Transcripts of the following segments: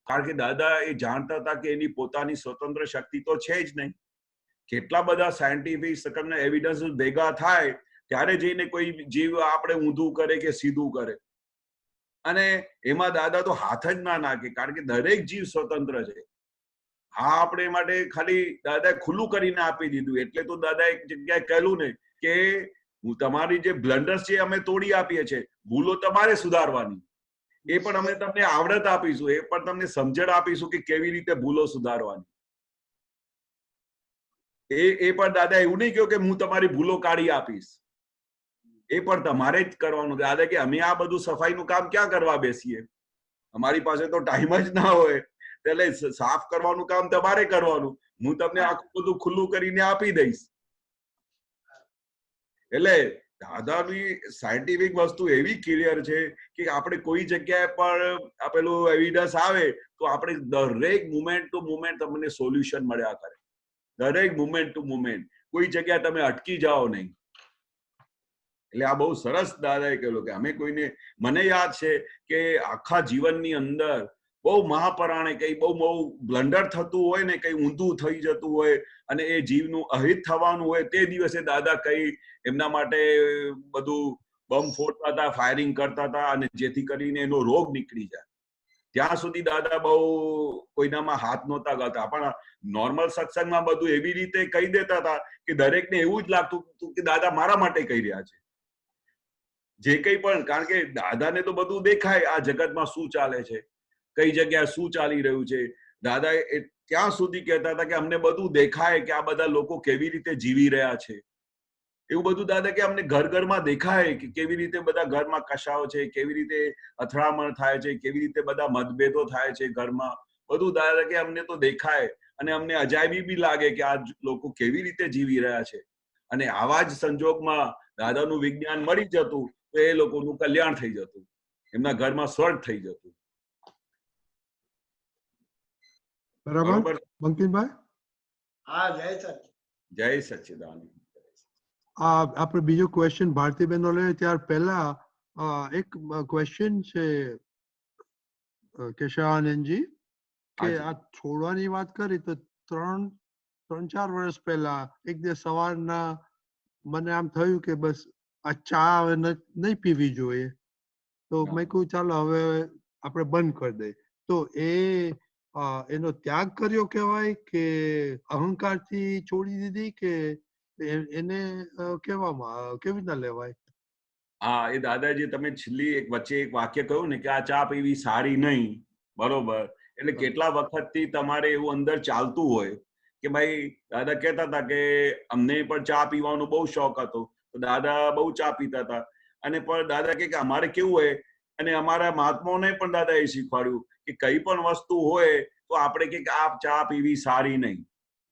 કારણ કે દાદા એ જાણતા હતા કે એની પોતાની સ્વતંત્ર શક્તિ તો છે જ નહીં. કેટલા બધા સાયન્ટિફિક એવિડન્સ ભેગા થાય ત્યારે જઈને કોઈ જીવ આપણે ઊંધું કરે કે સીધું કરે. અને એમાં દાદા તો હાથ જ ના નાખે, કારણ કે દરેક જીવ સ્વતંત્ર છે. હા, આપણે માટે ખાલી દાદાએ ખુલ્લું કરીને આપી દીધું. એટલે તો દાદા એક જગ્યાએ કહેલું ને કે હું તમારી જે બ્લન્ડર્સ છે અમે તોડી આપીએ છીએ, ભૂલો તમારે સુધારવાની. એ પણ અમે તમને આવડત આપીશું, એ પણ તમને સમજણ આપીશું કે કેવી રીતે ભૂલો સુધારવાની. એ પણ દાદા એવું નહીં કહ્યું કે હું તમારી ભૂલો કાઢી આપીશ. એ પણ તમારે જ કરવાનું. દાદા કે અમે આ બધું સફાઈનું કામ ક્યાં કરવા બેસીએ, અમારી પાસે તો ટાઈમ જ ના હોય. એટલે સાફ કરવાનું કામ તમારે કરવાનું, હું તમને આખું બધું ખુલ્લું કરીને આપી દઈશ. એટલે દાદાની સાયન્ટિફિક વસ્તુ એવી ક્લિયર છે કે આપણે કોઈ જગ્યાએ પણ પેલું એવિડન્સ આવે તો આપણે દરેક મુમેન્ટ ટુ મુમેન્ટ તમને સોલ્યુશન મળ્યા કરે. દરેક મુમેન્ટ ટુ મુમેન્ટ કોઈ જગ્યાએ તમે અટકી જાઓ નહીં. એટલે આ બહુ સરસ દાદાએ કહેલું કે અમે કોઈને, મને યાદ છે કે આખા જીવનની અંદર બહુ મહાપરાણે કઈ બહુ બ્લન્ડર થતું હોય ને, કઈ ઊંધું થઈ જતું હોય અને એ જીવનું અહિત થવાનું હોય, તે દિવસે દાદા કઈ એમના માટે બધું બમ ફોડતા હતા, ફાયરિંગ કરતા હતા, અને જેથી કરીને એનો રોગ નીકળી જાય. ત્યાં સુધી દાદા બહુ કોઈનામાં હાથ નહોતા ગાતા. પણ નોર્મલ સત્સંગમાં બધું એવી રીતે કહી દેતા હતા કે દરેકને એવું જ લાગતું કે દાદા મારા માટે કહી રહ્યા છે. જે કંઈ પણ, કારણ કે દાદાને તો બધું દેખાય આ જગતમાં શું ચાલે છે, કઈ જગ્યાએ શું ચાલી રહ્યું છે. દાદા ત્યાં સુધી કહેતા હતા કે અમને બધું દેખાય કે આ બધા લોકો કેવી રીતે જીવી રહ્યા છે. એવું બધું દાદા કે અમને ઘરમાં દેખાય કે કેવી રીતે બધા ઘરમાં કશાઓ છે, કેવી રીતે અથડામણ થાય છે, કેવી રીતે બધા મતભેદો થાય છે ઘરમાં. બધું દાદા કે અમને તો દેખાય, અને અમને અજાયબી બી લાગે કે આ લોકો કેવી રીતે જીવી રહ્યા છે. અને આવા જ સંજોગમાં દાદાનું વિજ્ઞાન મળી જતું તો એ લોકોનું કલ્યાણ થઈ જતું, એમના ઘરમાં સ્વર્ગ થઈ જતું. બરાબર બંકિમભાઈ? હા, જય સચિદાનંદ. જય સચ્ચિદાનંદ. આપણે બીજો ક્વેશ્ચન ભારતીબેન લે ત્યાર પહેલા એક ક્વેશ્ચન છે કેશવાનંદજી, કે આ છોડવાની વાત કરી તો 3-4 વર્ષ પહેલા એક દિવસ સવારના મને આમ થયું કે બસ આ ચા નહીં પીવી જોઈએ, તો મેં કહ્યું ચાલો હવે આપણે બંધ કરી દઈએ. તો એનો ત્યાગ કર્યો કહેવાય કે અહંકારથી છોડી દીધી, કે એને કેવી રીતના લેવાય? હા, એ દાદાજી તમે છેલ્લી વચ્ચે એક વાક્ય કહ્યું ને કે આ ચા પીવી સારી નહીં, બરોબર. એટલે કેટલા વખતથી તમારે એવું અંદર ચાલતું હોય કે ભાઈ, દાદા કહેતા હતા કે અમને પણ ચા પીવાનો બહુ શોખ હતો, તો દાદા બહુ ચા પીતા હતા. અને પણ દાદા કે અમારે કેવું હોય, અને અમારા મહાત્માઓને પણ દાદા એ શીખવાડ્યું કે કઈ પણ વસ્તુ હોય તો આપણે કે આ ચા પીવી સારી નહીં,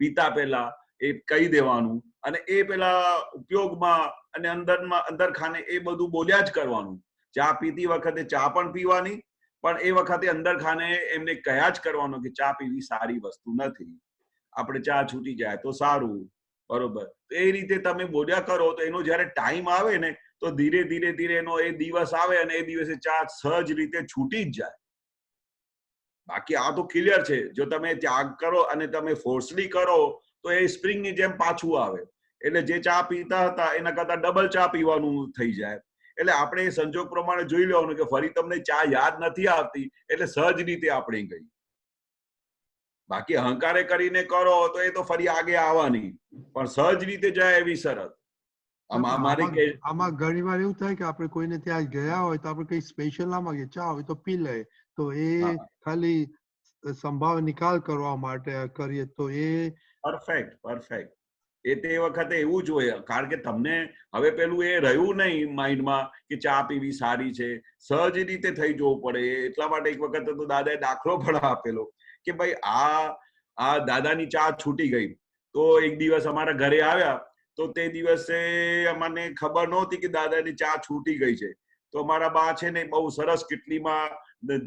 પીતા પહેલા એ કહી દેવાનું, અને એ પેલા ઉપયોગમાં અને અંદર ખાને એ બધું બોલ્યા જ કરવાનું. ચા પીતી વખતે ચા પણ પીવાની, પણ એ વખતે અંદર ખાને એમને કહ્યા જ કરવાનું કે ચા પીવી સારી વસ્તુ નથી, આપણે ચા છૂટી જાય તો સારું, બરોબર. તો એ રીતે તમે બોલ્યા કરો તો એનો જયારે ટાઈમ આવે ને તો ધીરે ધીરે એનો એ દિવસ આવે અને એ દિવસે ચા સહજ રીતે છૂટી જ જાય. બાકી આ તો ક્લિયર છે, જો તમે ત્યાગ કરો અને તમે ફોર્સલી કરો તો એ સ્પ્રિંગની જેમ પાછું આવે. એટલે જે ચા પીતા હતા એના કરતા ડબલ ચા પીવાનું થઈ જાય. એટલે આપણે એ સંજોગ પ્રમાણે જોઈ લેવાનું કે ફરી તમને ચા યાદ નથી આવતી એટલે સહજ રીતે આપણે ગઈ. બાકી અહંકારે કરીને કરો તો એ તો ફરી આગે આવવાની, પણ સહજ રીતે જાય એવી શરત. આમાં ઘણી વાર એવું થાય કે આપણે કોઈને ત્યાં ગયા હોય તો આપણે કઈ સ્પેશિયલ ના માંગીએ, ચા હોય તો પી લે, તો એ ખાલી સંભાવ નિકાલ કરવા માટે કરીએ તો એ પરફેક્ટ. એ તે વખતે એવું જ હોય, કારણ કે તમને હવે પેલું એ રહ્યું નહીં માઇન્ડમાં કે ચા પીવી સારી છે, સહજ રીતે થઈ જવું પડે. એટલા માટે એક વખત તો દાદાએ દાખલો પણ આપેલો કે ભાઈ આ દાદાની ચા છૂટી ગઈ, તો એક દિવસ અમારા ઘરે આવ્યા, તો તે દિવસે અમને ખબર નહોતી કે દાદાની ચા છૂટી ગઈ છે. તો અમારા બા છે ને બહુ સરસ કિટલીમાં,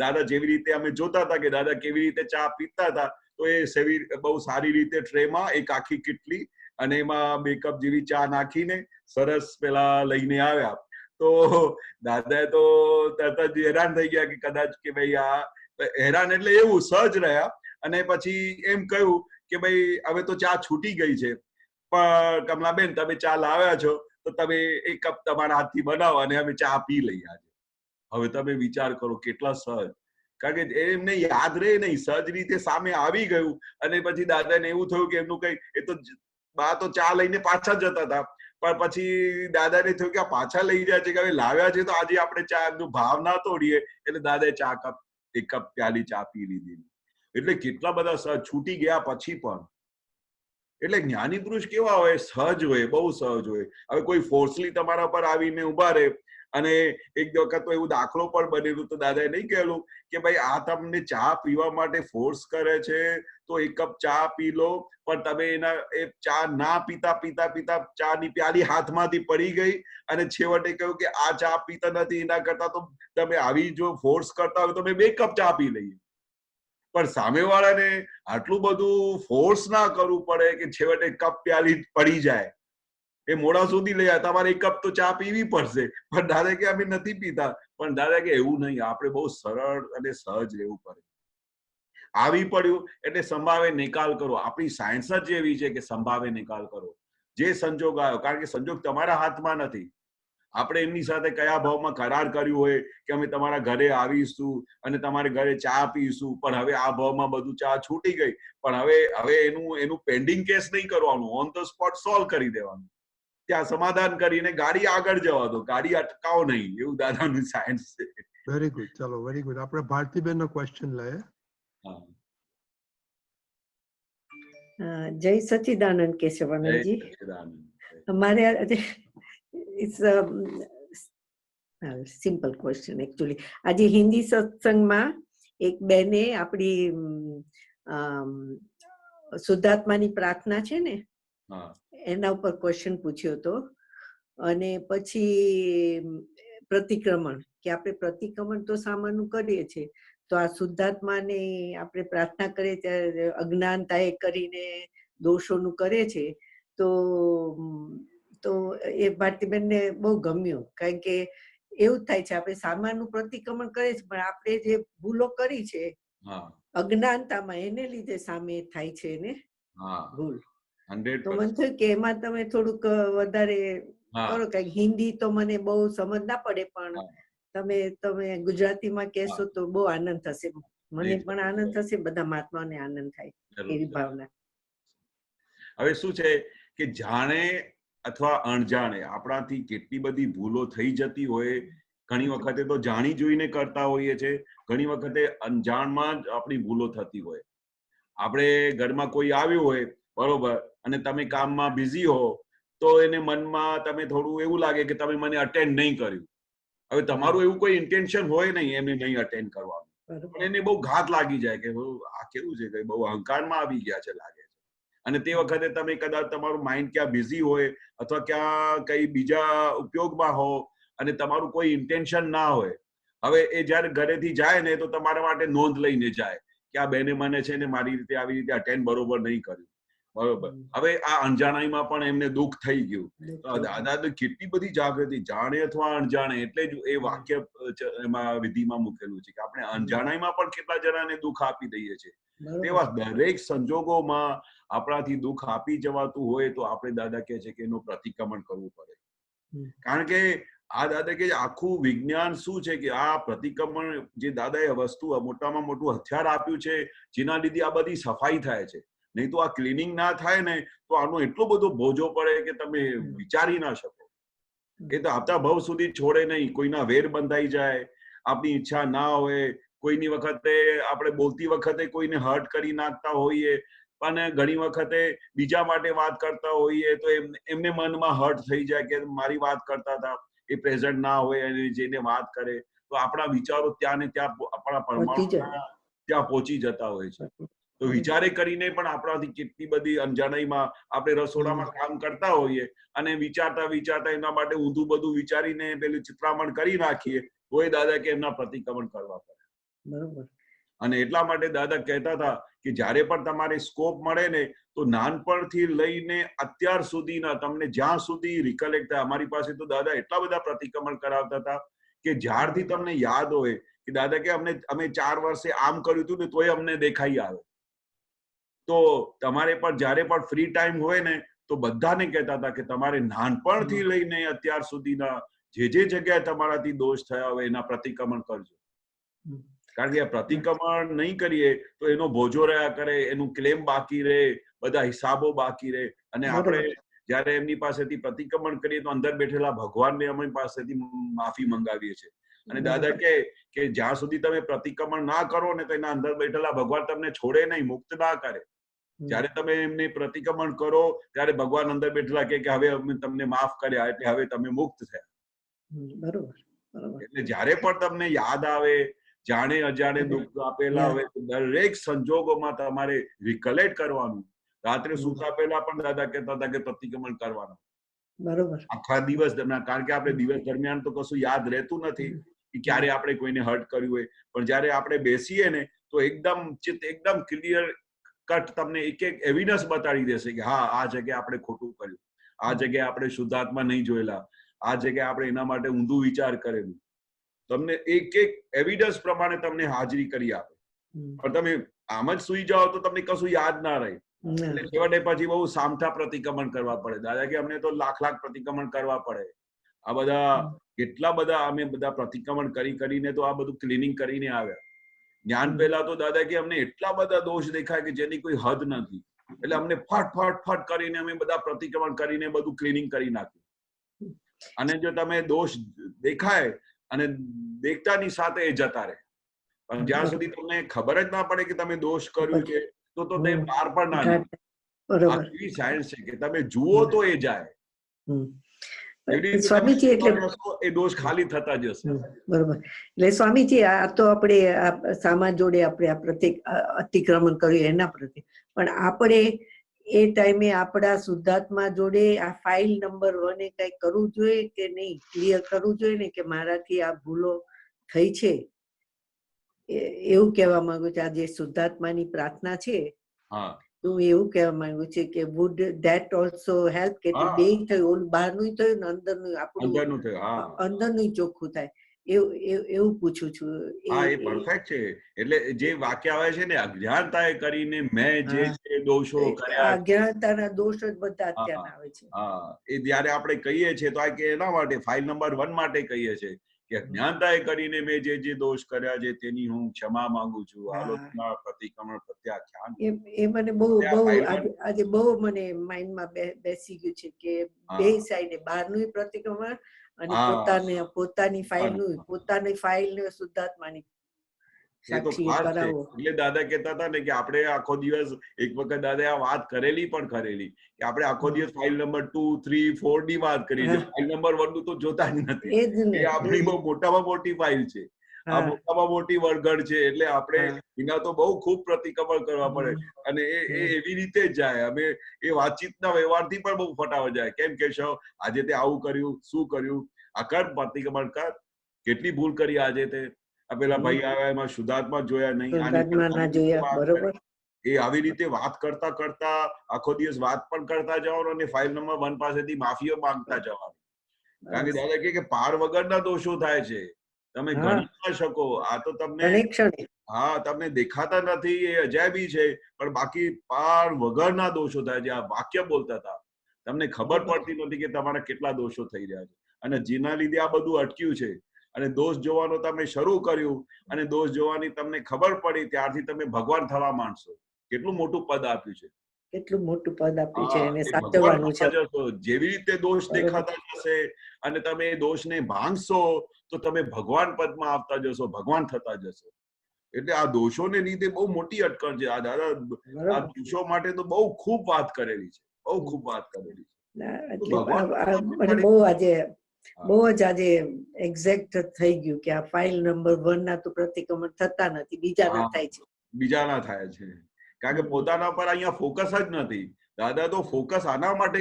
દાદા જેવી રીતે અમે જોતા હતા કે દાદા કેવી રીતે ચા પીતા હતા, તો એ બહુ સારી રીતે ટ્રેમાં એક આખી કિટલી અને એમાં 2 કપ જેવી ચા નાખીને સરસ પેલા લઈને આવ્યા. તો દાદાએ તો તરત જ હેરાન થઈ ગયા કે કદાચ કે ભાઈ આ હેરાન એટલે એવું સહજ રહ્યા. અને પછી એમ કહ્યું કે ભાઈ હવે તો ચા છૂટી ગઈ છે, પણ કમલાબેન તમે ચા લાવ્યા છો તો તમે એક કપ તમારા હાથથી બનાવો અને અમે ચા પી લઈએ આજે. હવે તમે વિચાર કરો કેટલા સહજ, કારણ કે એમને યાદ રહે નહીં, સહજ રીતે સામે આવી ગયું. અને પછી દાદાને એવું થયું કે એમનું કઈ, એ તો બા તો ચા લઈને પાછા જતા હતા, પણ પછી દાદાને થયું કે આ પાછા લઈ જાય છે, કે હવે લાવ્યા છે તો આજે આપણે ચા નો ભાવ ના તોડીએ. એટલે દાદાએ એક કપ પ્યાલી ચા પી લીધી. એટલે કેટલા બધા સહજ છૂટી ગયા પછી પણ. એટલે જ્ઞાની પુરુષ કેવા હોય? સહજ હોય, બહુ સહજ હોય. હવે કોઈ ફોર્સલી તમારા પર આવીને ઉભા રહે, અને એક વખત તો એવું દાખલો પણ બનેલું, તો દાદાએ નહીં કહેલું કે ભાઈ આ તમને ચા પીવા માટે ફોર્સ કરે છે તો એક કપ ચા પી લો, પણ તમે એ ચા ના પીતા પીતા પીતા ચાની પ્યાલી હાથમાંથી પડી ગઈ, અને છેવટે કહ્યું કે આ ચા પીતા નથી, એના કરતા તો તમે આવી જો ફોર્સ કરતા હોય તો અમે 2 કપ ચા પી લઈએ. પણ સામેવાળાને આટલું બધું ફોર્સ ના કરવું પડે કે છેવટે કપ પ્યાલી પડી જાય, એ મોડા સુધી લઈ આવે, તમારે 1 કપ તો ચા પીવી પડશે. પણ દાદા કે અમે નથી પીતા. પણ દાદા કે એવું નહીં, આપણે બહુ સરળ અને સહજ રહેવું પડે. આવી પડ્યું એટલે સંભાવે નિકાલ કરો. આપણી સાયન્સ જ એવી છે કે સંભાવે નિકાલ કરો. જે સંજોગ આવ્યો, કારણ કે સંજોગ તમારા હાથમાં નથી. આપણે એમની સાથે કયા ભાવમાં કરાર કર્યું હોય કે અમે તમારા ઘરે આવીશું અને તમારે ઘરે ચા પીશું, પણ હવે આ ભાવમાં બધું ચા છૂટી ગઈ. પણ હવે એનું પેન્ડિંગ કેસ નહીં કરવાનું, ઓન ધ સ્પોટ સોલ્વ કરી દેવાનું. ત્યાં સમાધાન કરીને ગાડી આગળ જવા દો, ગાડી અટકાવો નહીં. એવું દાદાનું સાયન્સ છે. વેરી ગુડ, ચલો વેરી ગુડ. આપણે ભારતીબેન નો ક્વેશ્ચન લઈએ. જય સચ્ચિદાનંદ કેશવાનંદજી. हमारे इट्स સિમ્પલ ક્વેશ્ચન એકચ્યુઅલી. આજે હિન્દી સત્સંગમાં એક બેને આપણી શુદ્ધાત્માની પ્રાર્થના છે ને, એના ઉપર ક્વેશ્ચન પૂછ્યો હતો. અને પછી પ્રતિક્રમણ, કે આપણે પ્રતિક્રમણ તો સામાન્ય કરીએ છીએ, તો આ શુદ્ધાત્માને આપણે પ્રાર્થના કરીએ ત્યારે અજ્ઞાનતાએ કરીને દોષોનું કરે છે. તો એ ભારતીબેનને બહુ ગમ્યું, કારણ કે એવું થાય છે આપણે સામાનું પ્રતિક્રમણ કરીએ છીએ, પણ આપણે જે ભૂલો કરી છે અજ્ઞાનતામાં, એને લીધે સામે થાય છે ને ભૂલ. તો મને થયું કે એમાં તમે થોડુંક વધારે કરો, કારણ હિન્દી તો મને બહુ સમજ ના પડે, પણ તમે ગુજરાતીમાં કહેશો તો બહુ આનંદ થશે. મને પણ આનંદ થશે, બધા મહાત્માઓને આનંદ થાય, એવી ભાવના. હવે શું છે કે જાણે અથવા અણજાણે આપણાથી કેટલી બધી ભૂલો થઈ જતી હોય. ઘણી વખતે તો જાણી જોઈને કરતા હોઈએ છે, ઘણી વખતે અણજાણમાં જ આપણી ભૂલો થતી હોય. આપણે ઘરમાં કોઈ આવ્યું હોય, બરોબર, અને તમે કામમાં બિઝી હો, તો એને મનમાં તમે થોડું એવું લાગે કે તમે મને અટેન્ડ નહીં કર્યું. હવે તમારું એવું કોઈ ઇન્ટેન્શન હોય નહીં એમને નહીં અટેન્ડ કરવાનું, પણ એને બહુ ઘાત લાગી જાય કે આ કેવું છે કે બહુ અહંકારમાં આવી ગયા છે લાગે છે. અને તે વખતે તમે કદાચ તમારું માઇન્ડ ક્યાં બિઝી હોય અથવા ક્યાં કઈ બીજા ઉપયોગમાં હો અને તમારું કોઈ ઇન્ટેન્શન ના હોય. હવે એ જયારે ઘરેથી જાય ને તો તમારા માટે નોંધ લઈને જાય કે આ બેને મને છે ને મારી રીતે આવી રીતે અટેન્ડ બરોબર નહીં કર્યું, બરોબર. હવે આ અણજાણાઈમાં પણ એમને દુઃખ થઈ ગયું. દાદા કેટલી બધી જાગૃતિ, જાણે અથવા અણજાણે, એટલે જ એ વાક્ય એમાં વિધિમાં મૂકેલું છે કે આપણે અણજાણાઈમાં પણ કેટલા જણાને દુઃખ આપી દઈએ છીએ. તેવા દરેક સંજોગોમાં આપણાથી દુઃખ આપી જવાતું હોય તો આપણે દાદા કહે છે કે એનું પ્રતિક્રમણ કરવું પડે. કારણ કે આ દાદા કે આખું વિજ્ઞાન શું છે કે આ પ્રતિક્રમણ જે દાદાએ વસ્તુ મોટામાં મોટું હથિયાર આપ્યું છે, જેના લીધે આ બધી સફાઈ થાય છે. નહીં તો આ ક્લિનિંગ ના થાય ને તો આનો એટલો બધો બોજો પડે કે તમે વિચારી ના શકો. એ તો આવતા ભાવ સુધી છોડે નહીં. કોઈના વેર બંધાઈ જાય, આપણી ઈચ્છા ના હોય, કોઈની વખતે આપણે બોલતી વખતે કોઈને હર્ટ કરી નાખતા હોઈએ, પણ ઘણી વખતે બીજા માટે વાત કરતા હોઈએ તો એમને મનમાં હર્ટ થઈ જાય કે મારી વાત કરતા હતા, એ પ્રેઝન્ટ ના હોય અને જેને વાત કરે તો આપણા વિચારો ત્યાં ને ત્યાં આપણા પરમાણુ ત્યાં પહોંચી જતા હોય છે. તો વિચારે કરીને પણ આપણાથી કેટલી બધી અણજાણાઈમાં આપણે રસોડામાં કામ કરતા હોઈએ અને વિચારતા વિચારતા એના માટે ઊંધું બધું વિચારીને પેલું ચિત્રામણ કરી નાખીએ તો એ દાદા કે એમના પ્રતિક્રમણ કરવા પડે. બરોબર. અને એટલા માટે દાદા કહેતા હતા કે જ્યારે પણ તમારે સ્કોપ મળે ને તો નાનપણથી લઈને અત્યાર સુધીના તમને જ્યાં સુધી રિકલેક્ટ થાય, અમારી પાસે તો દાદા એટલા બધા પ્રતિક્રમણ કરાવતા હતા કે જ્યારથી તમને યાદ હોય કે દાદા કે અમે 4 વર્ષે આમ કર્યું હતું ને તોય અમને દેખાઈ આવે. તો તમારે પણ જ્યારે પણ ફ્રી ટાઈમ હોય ને તો બધાને કહેતા હતા કે તમારે નાનપણથી લઈને અત્યાર સુધીના જે જગ્યાએ તમારાથી દોષ થયા હોય એના પ્રતિક્રમણ કરજો. કારણ કે આ પ્રતિક્રમણ નહીં કરીએ તો એનો બોજો રહ્યા કરે, એનું ક્લેમ બાકી રહે, બધા હિસાબો બાકી રહે, અને આપણે જયારે એમની પાસેથી પ્રતિક્રમણ કરીએ તો અંદર બેઠેલા ભગવાનને અમારી પાસેથી માફી મંગાવીએ છીએ. અને દાદા કે જ્યાં સુધી તમે પ્રતિક્રમણ ના કરો ને તો એના અંદર બેઠેલા ભગવાન તમને છોડે નહીં, મુક્ત ના કરે. જયારે તમે એમને પ્રતિક્રમણ કરો ત્યારે ભગવાન અંદર બેઠેલા કે હવે અમે તમને માફ કર્યા એટલે હવે તમે મુક્ત થયા. એટલે જયારે પણ તમને યાદ આવે, જાણે અજાણે દુઃખ આપેલા હોય દરેક સંજોગોમાં તમારે રિકલેક્ટ કરવાનું. રાત્રે સૂતા પહેલા પણ દાદા કહેતા હતા કે પ્રતિક્રમણ કરવાનું. બરોબર. આખા દિવસ દરમિયાન, કારણ કે આપણે દિવસ દરમિયાન તો કશું યાદ રહેતું નથી કે ક્યારે આપણે કોઈને હર્ટ કર્યું હોય, પણ જયારે આપણે બેસીએ ને તો એકદમ ચિત્ત એકદમ ક્લિયર કટ તમને એક એક એવિડન્સ બતાડી દેશે કે હા આ જગ્યાએ આપણે ખોટું કર્યું, આ જગ્યાએ આપણે શુદ્ધાત્મા નહીં જોયેલા, આ જગ્યાએ આપણે એના માટે ઊંધું વિચાર કરેલું. તમને એક એક એવિડન્સ પ્રમાણે તમને હાજરી કરી આપે. પણ તમે આમ જ સુઈ જાઓ તો તમને કશું યાદ ના રહે. એટલે છેવટે પછી બહુ સામઠા પ્રતિક્રમણ કરવા પડે. દાદા કે અમને તો લાખ પ્રતિક્રમણ કરવા પડે. આ બધા કેટલા બધા અમે બધા પ્રતિક્રમણ કરીને તો આ બધું ક્લીનિંગ કરીને આવ્યા. જ્ઞાન પહેલા તો દાદા કે અમને એટલા બધા દોષ દેખાય કે જેની કોઈ હદ નથી. એટલે અમને ફટ કરીને અમે બધા પ્રતિક્રમણ કરીને બધું ક્લીનિંગ કરી નાખ્યું. અને જો તમે દોષ દેખાય અને દેખતાની સાથે એ જતા રહે, પણ જ્યાં સુધી તમને ખબર જ ના પડે કે તમે દોષ કર્યું છે તો તે બહાર પણ ના નીકળે. આ કેવી સાયન્સ છે કે તમે જુઓ તો એ જાય. સ્વામીજી એટલે એ દોષ ખાલી થતા જશે. બરોબર. એટલે સ્વામીજી આ તો આપણે સામા જોડે આપણે આ અતિક્રમણ કર્યું એના પ્રત્યે, પણ આપણે એ ટાઈમે આપણા શુદ્ધાત્મા જોડે આ ફાઇલ નંબર 1 એ કઈ કરવું જોઈએ કે નહીં, ક્લિયર કરવું જોઈએ ને કે મારાથી આ ભૂલો થઈ છે, એવું કહેવા માંગુ છું. આ જે શુદ્ધાત્માની પ્રાર્થના છે હું એવું કહેવા માંગુ છું કે વુડ ધેટ ઓલ્સો હેલ્પ, કે બે થયું, ઓલું બહારનું થયું ને અંદરનું આપણું અંદરનું ચોખ્ખું થાય, એવું પૂછું છું. હા, એ પરફેક્ટ છે. એટલે જે વાક્ય આવે છે ને, અજ્ઞાનતાએ કરીને મેં જે દોષો કર્યા, અજ્ઞાનતાના દોષ જ બધા અત્યારના આવે છે. હા, એ જ્યારે આપણે કહીએ છીએ તો આ કે એના માટે ફાઇલ નંબર 1 માટે કહીએ છીએ કે અજ્ઞાનતાએ કરીને મેં જે દોષ કર્યા છે તેની હું ક્ષમા માંગુ છું. આલોચના, પ્રતિક્રમણ, પ્રત્યાખ્યાન. એ મને બહુ આજે બહુ મને માઇન્ડમાં બેસી ગયું છે કે બે સાઈડે બહારનું પ્રતિક્રમણ અને પોતાની ફાઇલ શુદ્ધાત્માની સાક્ષી કરાવો. એટલે દાદા કહેતા હતા ને કે આપણે આખો દિવસ, એક વખત દાદા આ વાત કરેલી કે આપણે આખો દિવસ ફાઇલ નંબર 2, 3, 4 ની વાત કરી છે. ફાઇલ નંબર 1 નું તો જોતા જ નથી. એ આપણી બહુ મોટામાં મોટી ફાઇલ છે, આ મોટામાં મોટી વર્ગણ છે. એટલે આપણે એના તો બહુ ખૂબ પ્રતિક્રમણ કરવા પડે. અને એ એવી રીતે જ જાય. અમે એ વાતચીતના વ્યવહારથી પણ બહુ ફટાફટ જાય. કેમ કહેશો આજે તે આવું કર્યું, શું કર્યું, આ કર પ્રતિક્રમણ કર, કેટલી ભૂલ કરી આજે તે, આ પેલા ભાઈ આવ્યા એમાં શુદ્ધાત્મા જોયા નહીં. એ આવી રીતે વાત કરતા આખો દિવસ વાત પણ કરતા જવાનું અને ફાઇલ નંબર 1 પાસેથી માફીઓ માંગતા જવાનું. કારણ કે દાદા કે પાર વગરના દોષો થાય છે, તમે ગણી ના શકો. આ તો તમને દેખાતા નથી, એ અજાયબી છે, પણ બાકી પાર વગરના દોષો થાય છે. આ વાક્ય બોલતા હતા, તમને ખબર પડતી નથી કે તમારા કેટલા દોષો થઈ રહ્યા છે. અને જેના લીધે આ બધું અટક્યું છે. અને દોષ જોવાનો તમે શરૂ કર્યું અને દોષ જોવાની તમને ખબર પડી, ત્યારથી તમે ભગવાન થવા માંડશો. કેટલું મોટું પદ આપ્યું છે, કેટલું મોટું પદ આપ્યું છે, એને સાચવવાનું છે. જેવી રીતે દોષ દેખાતા જશે અને તમે એ દોષને ભાંગશો તો તમે ભગવાન પદમાં આવતા જશો, ભગવાન થતા જશો. એટલે આ દોષોને લીધે બહુ મોટી અટકળ છે. આ દાદા આ દોષો માટે તો બહુ ખૂબ વાત કરેલી છે, બહુ ખૂબ વાત કરેલી છે. બહુ જ આજે એક્ઝેક્ટ થઈ ગયું કે આ ફાઇલ નંબર 1 ના તો પ્રતિક્રમણ થતા નથી, બીજાના થાય છે. બીજાના થાય છે, કારણ કે પોતાના પર અહીંયા ફોકસ જ નથી. દાદા તો ફોકસ આના માટે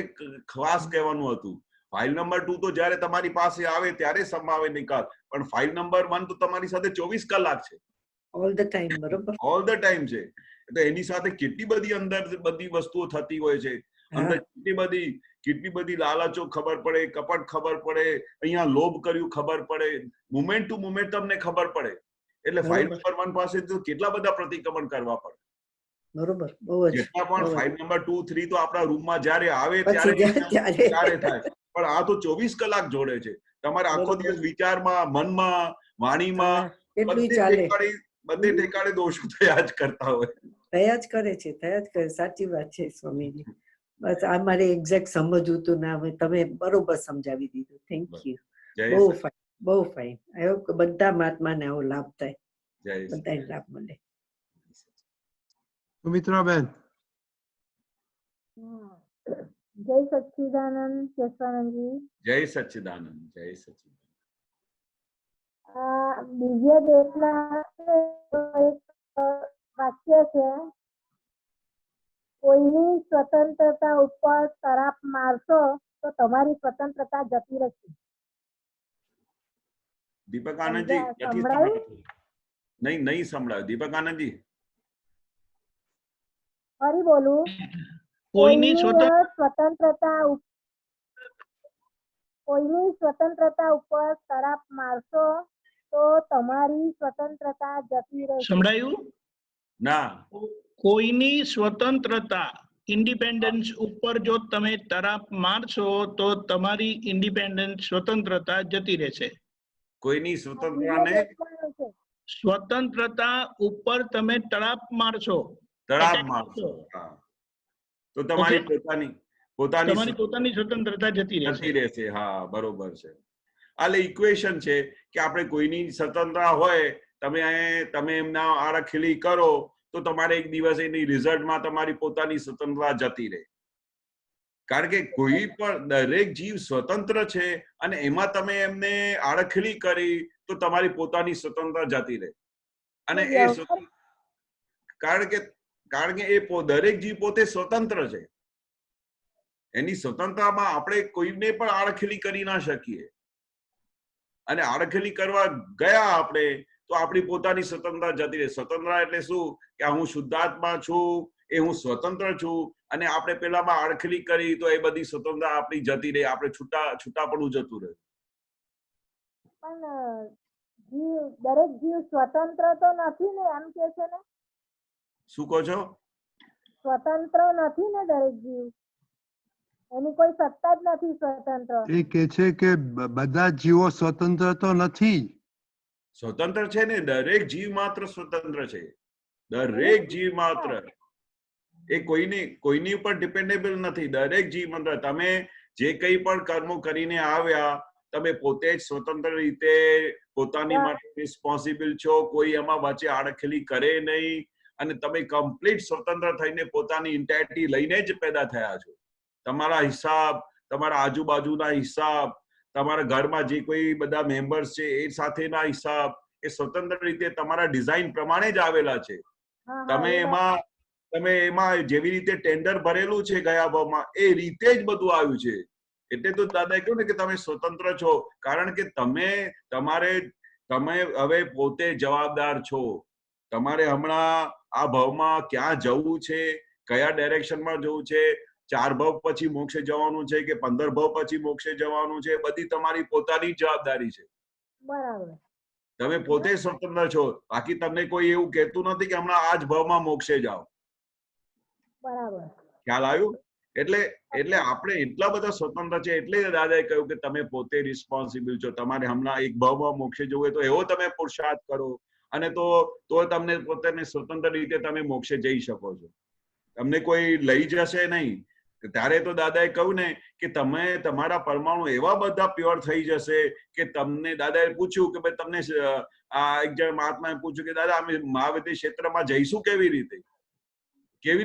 ખાસ કહેવાનું હતું. ફાઇલ નંબર 2 તો જયારે તમારી પાસે આવે ત્યારે સમાવે નિકાલ, પણ ફાઇલ નંબર 1 તો તમારી સાથે 24 કલાક છે, ઓલ ધ ટાઈમ. બરોબર, ઓલ ધ ટાઈમ છે. તો એની સાથે કેટલી બધી અંદર બધી વસ્તુઓ થતી હોય છે. અંદર કેટલી બધી લાલચો ખબર પડે, કપટ ખબર પડે, અહીંયા લોભ કર્યું ખબર પડે, મુમેન્ટ ટુ મુમેન્ટ તમને ખબર પડે એટલે ફાઇલ બરોબર. નંબર 1 પાસે તો કેટલા બધા પ્રતિક્રમણ કરવા પડે. બરોબર, બહુ જ જેટલા પણ બહુ જ. ફાઇલ નંબર 2 3 તો આપણા રૂમમાં જ્યારે આવે પછી ત્યારે ત્યારે થાય, પણ આ તો 24 કલાક જોડે છે. તમારે આખો બરોબર. દિવસ વિચારમાં, મનમાં, વાણીમાં હા, એટલું બધે ચાલે. ઠેકાણે દોષો થયા જ કરતા હોય. થયા જ કરે છે, થયા જ કરે. સાચી વાત છે સ્વામીજી. બસ આ મારે એક્ઝેક્ટ સમજવું હતું ને હવે તમે બરોબર સમજાવી દીધું. Thank you. જય બહુ સચિદાનંદ. ફાઇન, બહુ ફાઇન. આઈ હોપ કે બધા મહાત્માને આવો લાભ થાય, જય સચિદાનંદ. બધાને લાભ મળે. સુમિત્રાબેન, જય સચ્ચિદાનંદ કેશવાનંદજી. જય સચિદાનંદ. જય સચિદાનંદ. દિવ્ય દેશના એક વાક્ય છે, કોઈની સ્વતંત્રતા ઉપર તરાપ મારશો તો તમારી સ્વતંત્રતા જતી રહેશે. દીપક આનંદજી નથી સંભળાયું? નહીં સંભળાયું. દીપક આનંદજી ફરી બોલું, કોઈની સ્વતંત્રતા ઉપર તરાપ મારશો તો તમારી સ્વતંત્રતા જતી રહેશે. સંભળાયું? ના. કોઈની સ્વતંત્રતા ઇન્ડિપેન્ડન્સ ઉપર જો તમે તરાપ મારશો તો તમારી ઇન્ડિપેન્ડન્સ સ્વતંત્રતા જતી રહેશે. કોઈની સ્વતંત્રતાને સ્વતંત્રતા ઉપર તમે તરાપ મારશો, તરાપ મારશો, હા, તો તમારી તમારી પોતાની સ્વતંત્રતા જતી રહેશે. રહેશે. હા, બરોબર છે. એટલે ઇક્વેશન છે કે આપણે કોઈની સ્વતંત્રતા હોય, તમે એમના આડખીલી કરો તો તમારે એક દિવસ એની રિઝલ્ટમાં તમારી પોતાની સ્વતંત્રતા જતી રહે. કારણ કે કોઈ પણ દરેક જીવ સ્વતંત્ર છે અને એમાં તમે એમને આડખીલી કરી તો તમારી પોતાની સ્વતંત્રતા જતી રહે. અને કારણ કે એ દરેક જીવ પોતે સ્વતંત્ર છે. એની સ્વતંત્રતામાં આપણે કોઈને પણ આડખીલી કરી ના શકીએ. અને આડખીલી કરવા ગયા આપણે તો આપણી પોતાની સ્વતંત્રતા જતી રહે. સ્વતંત્રતા એટલે શું કે હું શુદ્ધાત્મા છું, એ હું સ્વતંત્ર છું, અને આપણે પેલામાં આડખીલી કરી તો એ બધી સ્વતંત્રતા આપણી જતી રહે, આપણે છૂટાપણું જતું રહે. પણ દરેક જીવ સ્વતંત્ર તો નથી ને, એમ કે છે ને? શું કહો છો? સ્વતંત્ર નથી ને દરેક જીવ, એની કોઈ સત્તા જ નથી સ્વતંત્ર. એ કે છે કે બધા જીવો સ્વતંત્ર તો નથી. સ્વતંત્ર છે ને, દરેક જીવ માત્ર સ્વતંત્ર છે. દરેક જીવ માત્ર, એ કોઈની ઉપર ડિપેન્ડેબલ નથી. દરેક જીવ માત્ર તમે જે કંઈ પણ કર્મો કરીને આવ્યા, તમે પોતે જ સ્વતંત્ર રીતે પોતાની માટે રિસ્પોન્સિબલ છો. કોઈ એમાં વચ્ચે આડખેલી કરે નહીં, અને તમે કમ્પ્લીટ સ્વતંત્ર થઈને પોતાની ઇન્ટાયરિટી લઈને જ પેદા થયા છો. તમારા હિસાબ, તમારા આજુબાજુના હિસાબ, તમારા ઘરમાં જે કોઈ બધા મેમ્બર્સ છે એ સાથેના હિસાબ, એ સ્વતંત્ર રીતે તમારા ડિઝાઇન પ્રમાણે જ આવેલા છે. તમે એમાં જેવી રીતે ટેન્ડર ભરેલું છે ગયા ભાવમાં, એ રીતે જ બધું આવ્યું છે. એટલે તો દાદાએ કહ્યું ને કે તમે સ્વતંત્ર છો, કારણ કે તમે હવે પોતે જવાબદાર છો. તમારે હમણાં આ ભાવમાં ક્યાં જવું છે, કયા ડાયરેક્શનમાં જવું છે, 4 ભાવ પછી મોક્ષે જવાનું છે કે 15 ભાવ પછી મોક્ષે જવાનું છે, બધી તમારી પોતાની જવાબદારી છે. બરાબર. તમે પોતે સ્વતંત્ર છો. બાકી તમને કોઈ એવું કહેતું નથી કે હમણાં આ જ ભાવમાં મોક્ષે જાઓ. બરાબર. ખ્યાલ આવ્યું? એટલે આપણે એટલા બધા સ્વતંત્ર છે. એટલે દાદાએ કહ્યું કે તમે પોતે રિસ્પોન્સિબલ છો. તમારે હમણાં એક ભાવમાં મોક્ષે જવું હોય તો એવો તમે પુરુષાર્થ કરો, અને તો તમને પોતાને સ્વતંત્ર રીતે તમે મોક્ષે જઈ શકો છો. તમને કોઈ લઈ જશે નહીં. ત્યારે તો દાદાએ કહ્યું ને કે તમે તમારા પરમાણુ એવા બધા પ્યોર થઈ જશે કે તમને, દાદાએ પૂછ્યું કે ભાઈ તમને આ એક જણ મહાત્માએ પૂછ્યું કે દાદા અમે મહાવિદ્ય ક્ષેત્રમાં જઈશું કેવી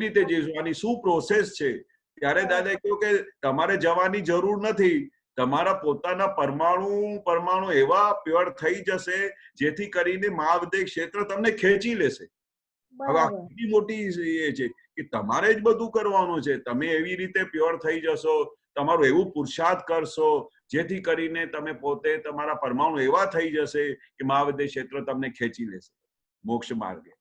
રીતે જઈશું, આની શું પ્રોસેસ છે? ત્યારે દાદાએ કહ્યું કે તમારે જવાની જરૂર નથી. તમારા પોતાના પરમાણુ એવા પ્યોર થઈ જશે જેથી કરીને મહાવિદ્ય ક્ષેત્ર તમને ખેંચી લેશે. હવે આ કેટલી મોટી એ છે કે તમારે જ બધું કરવાનું છે. તમે એવી રીતે પ્યોર થઈ જશો, તમારું એવું પુરુષાર્થ કરશો જેથી કરીને તમે પોતે તમારા પરમાણુ એવા થઈ જશે કે મહાવિદ્ય ક્ષેત્ર તમને ખેંચી લેશે મોક્ષ માર્ગે.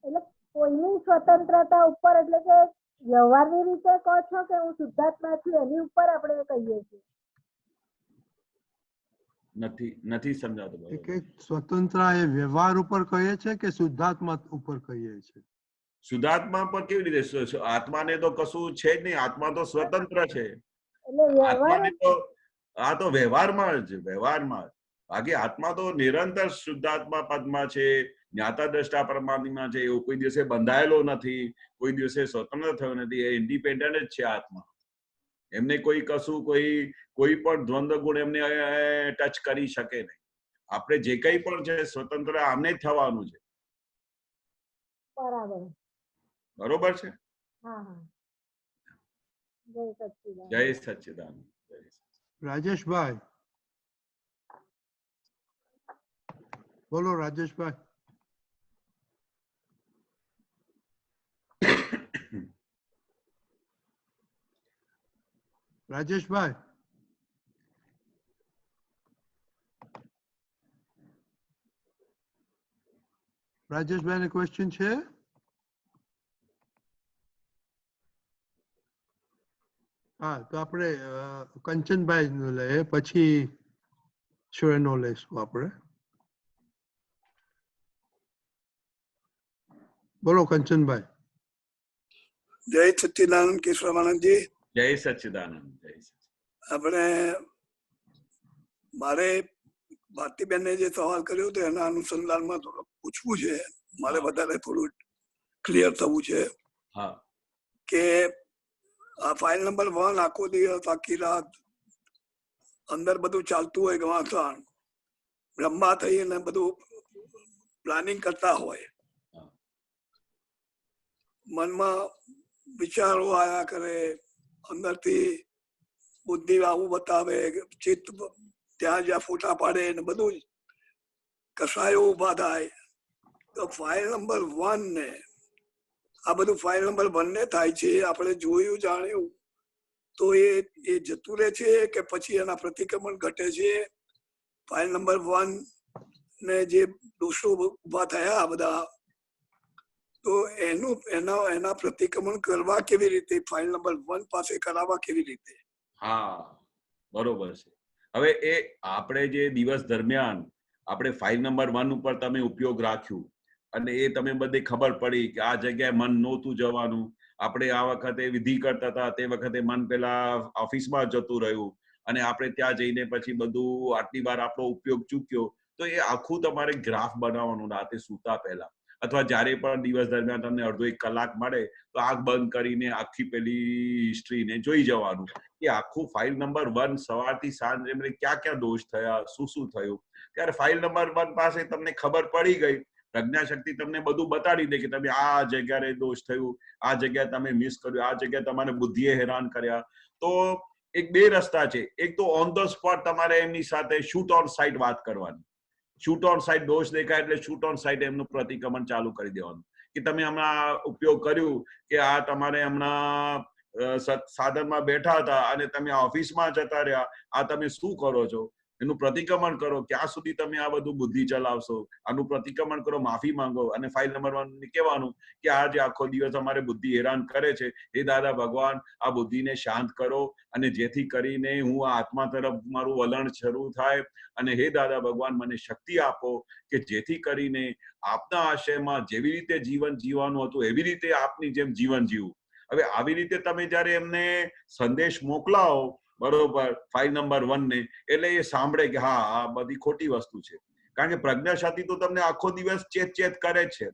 એટલે કોઈની સ્વતંત્રતા ઉપર, એટલે કે વ્યવહારની રીતે કહો છો કે હું શુદ્ધાત્મા છું એની ઉપર આપણે કહીએ છીએ? નથી સમજાતું. કે સ્વતંત્ર એ વ્યવહાર ઉપર કહીએ છે કે શુદ્ધાત્મા ઉપર કહીએ છે? શુદ્ધાત્મા પર કેવી રીતે? આત્માને તો કશું છે જ નહીં, આત્મા તો સ્વતંત્ર છે. એટલે વ્યવહાર આત્માને જ તો આ તો વ્યવહારમાં જ બાકી આત્મા તો નિરંતર શુદ્ધાત્મા પદમાં છે, જ્ઞાતા દ્રષ્ટા પરમાત્મા છે. એવું કોઈ દિવસે બંધાયેલો નથી, કોઈ દિવસે સ્વતંત્ર થયો નથી. એ ઇન્ડિપેન્ડન્ટ જ છે આત્મા. એમને કોઈ કશું કોઈ પણ દ્વંદ્વ ગુણ એમને ટચ કરી શકે નહીં. આપણે જે કંઈ પણ છે સ્વતંત્ર આમને જ થવાનું છે. બરાબર. બરોબર છે? હા હા. જય સચ્ચિદાનંદ. જય સચ્ચિદાનંદ. રાજેશભાઈ બોલો. રાજેશભાઈ રાજેશભાઈ રાજેશભાઈ ને ક્વેશ્ચન છે? હા, તો આપણે કંચનભાઈ નું લઈએ, પછી શ્રેનો લઈશું આપણે. બોલો કંચનભાઈ. જય સચ્ચિદાનંદ કેશવાનંદજી. જય સચ્ચિદાનંદ. આપણે મારે ભારતીબેનને જે સવાલ કર્યો હતો એના અનુસંધાનમાં થોડું પૂછવું છે. મારે વધારે થોડું ક્લિયર થવું છે કે આ ફાઇલ નંબર 1 આખો દિવસ આખી રાત અંદર બધું ચાલતું હોય, ગવાસણ બ્રહ્મા થઈને બધું પ્લાનિંગ કરતા હોય, મનમાં વિચારો આયા કરે, અંદરથી બુદ્ધિ આવું બતાવે, ચિત્ત ત્યાં જ્યાં ફોટા પાડે ને બધું કસાયો ઉભા થાય. તો ફાઇલ નંબર 1 ને આ બધું ફાઇલ નંબર 1 ને થાય છે, આપણે જોયું જાણ્યું તો એ જતું રહે છે કે પછી એના પ્રતિક્રમણ ઘટે છે? ફાઇલ નંબર 1 ને જે દોષો ઉભા થયા બધા, તો એના પ્રતિક્રમણ કરવા કેવી રીતે? ફાઇલ નંબર 1 પાસે કરાવવા કેવી રીતે? હા, બરોબર છે. હવે એ આપણે જે દિવસ દરમિયાન આપણે ફાઇલ નંબર 1 ઉપર તમે ઉપયોગ રાખ્યું અને એ તમે બધી ખબર પડી કે આ જગ્યાએ મન નહોતું જવાનું, આપણે આ વખતે વિધિ કરતા હતા તે વખતે મન પેલા ઓફિસમાં જતું રહ્યું અને આપણે ત્યાં જઈને પછી બધું આટલી વાર આપણો ઉપયોગ ચૂક્યો. તો એ આખું તમારે ગ્રાફ બનાવવાનું રાતે સૂતા પહેલા, અથવા જ્યારે પણ દિવસ દરમિયાન તમને અડધો 1 કલાક મળે તો આંખ બંધ કરીને આખી પેલી હિસ્ટ્રીને જોઈ જવાનું કે આખું ફાઇલ નંબર 1 સવારથી સાંજ એમને ક્યાં દોષ થયા, શું થયું. ત્યારે ફાઇલ નંબર 1 પાસે તમને ખબર પડી ગઈ, પ્રજ્ઞાશક્તિ તમને બધું બતાડી દે કે તમે આ જગ્યાએ દોષ થયું, આ જગ્યાએ તમે મિસ કર્યું, આ જગ્યાએ તમારે બુદ્ધિએ હેરાન કર્યા. તો એક 2 રસ્તા છે. એક તો ઓન ધ સ્પોટ તમારે એમની સાથે શૂટ ઓન સાઇટ વાત કરવાની. શૂટ ઓન સાઇટ દોષ દેખાય એટલે શૂટ ઓન સાઇટ એમનું પ્રતિક્રમણ ચાલુ કરી દેવાનું કે તમે હમણાં ઉપયોગ કર્યું કે આ તમારે હમણાં સાધનમાં બેઠા હતા અને તમે ઓફિસમાં જતા રહ્યા, આ તમે શું કરો છો? એનું પ્રતિક્રમણ કરો. ક્યાં સુધી તમે આ બધું બુદ્ધિ ચલાવશો? આનું પ્રતિક્રમણ કરો, માફી માંગો અને ફાઇલ નંબર 1 કહેવાનું કે આજે આખો દિવસ અમારે બુદ્ધિ હેરાન કરે છે, હે દાદા ભગવાન આ બુદ્ધિને શાંત કરો અને જેથી કરીને હું આ આત્મા તરફ મારું વલણ શરૂ થાય, અને હે દાદા ભગવાન મને શક્તિ આપો કે જેથી કરીને આપના આશયમાં જેવી રીતે જીવન જીવવાનું હતું એવી રીતે આપની જેમ જીવન જીવું. હવે આવી રીતે તમે જયારે એમને સંદેશ મોકલાવો, બરોબર, ફાઇલ નંબર 1 ને, એટલે એ સાંભળે કે હા આ બધી ખોટી વસ્તુ છે. કારણ કે પ્રજ્ઞાશક્તિ તો તમને આખો દિવસ ચેત કરે છે,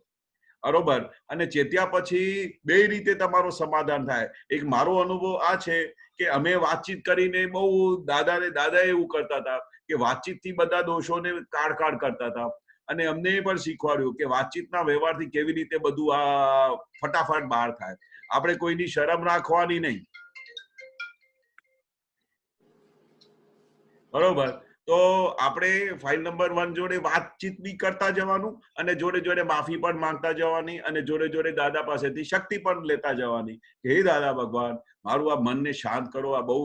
બરોબર. અને ચેત્યા પછી 2 રીતે તમારું સમાધાન થાય. એક મારો અનુભવ આ છે કે અમે વાતચીત કરીને બહુ દાદા એવું કરતા હતા કે વાતચીતથી બધા દોષોને કાઢ કરતા હતા અને અમને પણ શીખવાડ્યું કે વાતચીતના વ્યવહારથી કેવી રીતે બધું આ ફટાફટ બહાર થાય. આપણે કોઈની શરમ રાખવાની નહીં, બરોબર. તો આપણે ફાઇલ નંબર 1 જોડે વાતચીત બી કરતા જવાનું અને જોડે માફી પણ માંગતા જવાની અને જોડે દાદા પાસેથી શક્તિ પણ લેતા જવાની. હે દાદા ભગવાન મારું આ મનને શાંત કરો, આ બહુ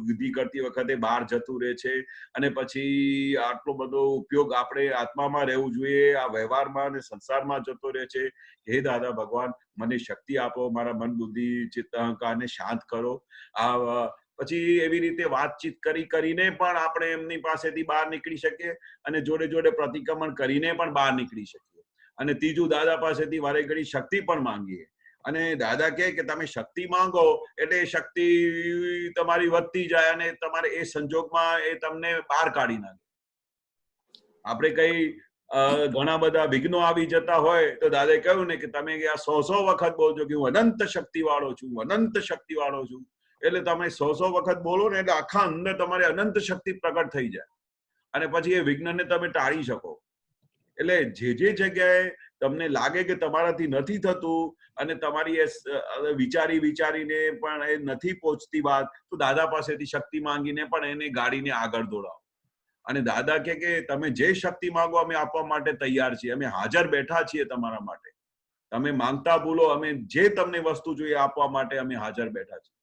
વિધિ કરતી વખતે બહાર જતું રહે છે અને પછી આટલો બધો ઉપયોગ આપણે આત્મામાં રહેવું જોઈએ, આ વ્યવહારમાં અને સંસારમાં જતો રહે છે. હે દાદા ભગવાન મને શક્તિ આપો, મારા મન બુદ્ધિ ચિત્ત અહંકારને શાંત કરો. આ પછી એવી રીતે વાતચીત કરીને પણ આપણે એમની પાસેથી બહાર નીકળી શકીએ અને જોડે જોડે પ્રતિક્રમણ કરીને પણ બહાર નીકળી શકીએ. અને ત્રીજું, દાદા પાસેથી વારે ઘડી શક્તિ પણ માંગીએ. અને દાદા કહે કે તમે શક્તિ માંગો એટલે શક્તિ તમારી વધતી જાય અને તમારે એ સંજોગમાં એ તમને બહાર કાઢી નાખે. આપણે કઈ ઘણા બધા વિઘ્નો આવી જતા હોય તો દાદાએ કહ્યું ને કે તમે 100 વખત બોલજો કે હું અનંત શક્તિ વાળો છું, અનંત શક્તિ વાળો છું. એટલે તમે 100 વખત બોલો ને એટલે આખા અંદર તમારે અનંત શક્તિ પ્રગટ થઈ જાય અને પછી એ વિઘ્નને તમે ટાળી શકો. એટલે જે જગ્યાએ તમને લાગે કે તમારાથી નથી થતું અને તમારી એ વિચારીને પણ એ નથી પહોંચતી વાત, તો દાદા પાસેથી શક્તિ માંગીને પણ એને ગાડીને આગળ દોડાવો. અને દાદા કે તમે જે શક્તિ માંગો અમે આપવા માટે તૈયાર છીએ, અમે હાજર બેઠા છીએ તમારા માટે. તમે માંગતા ભૂલો, અમે જે તમને વસ્તુ જોઈએ આપવા માટે અમે હાજર બેઠા છીએ.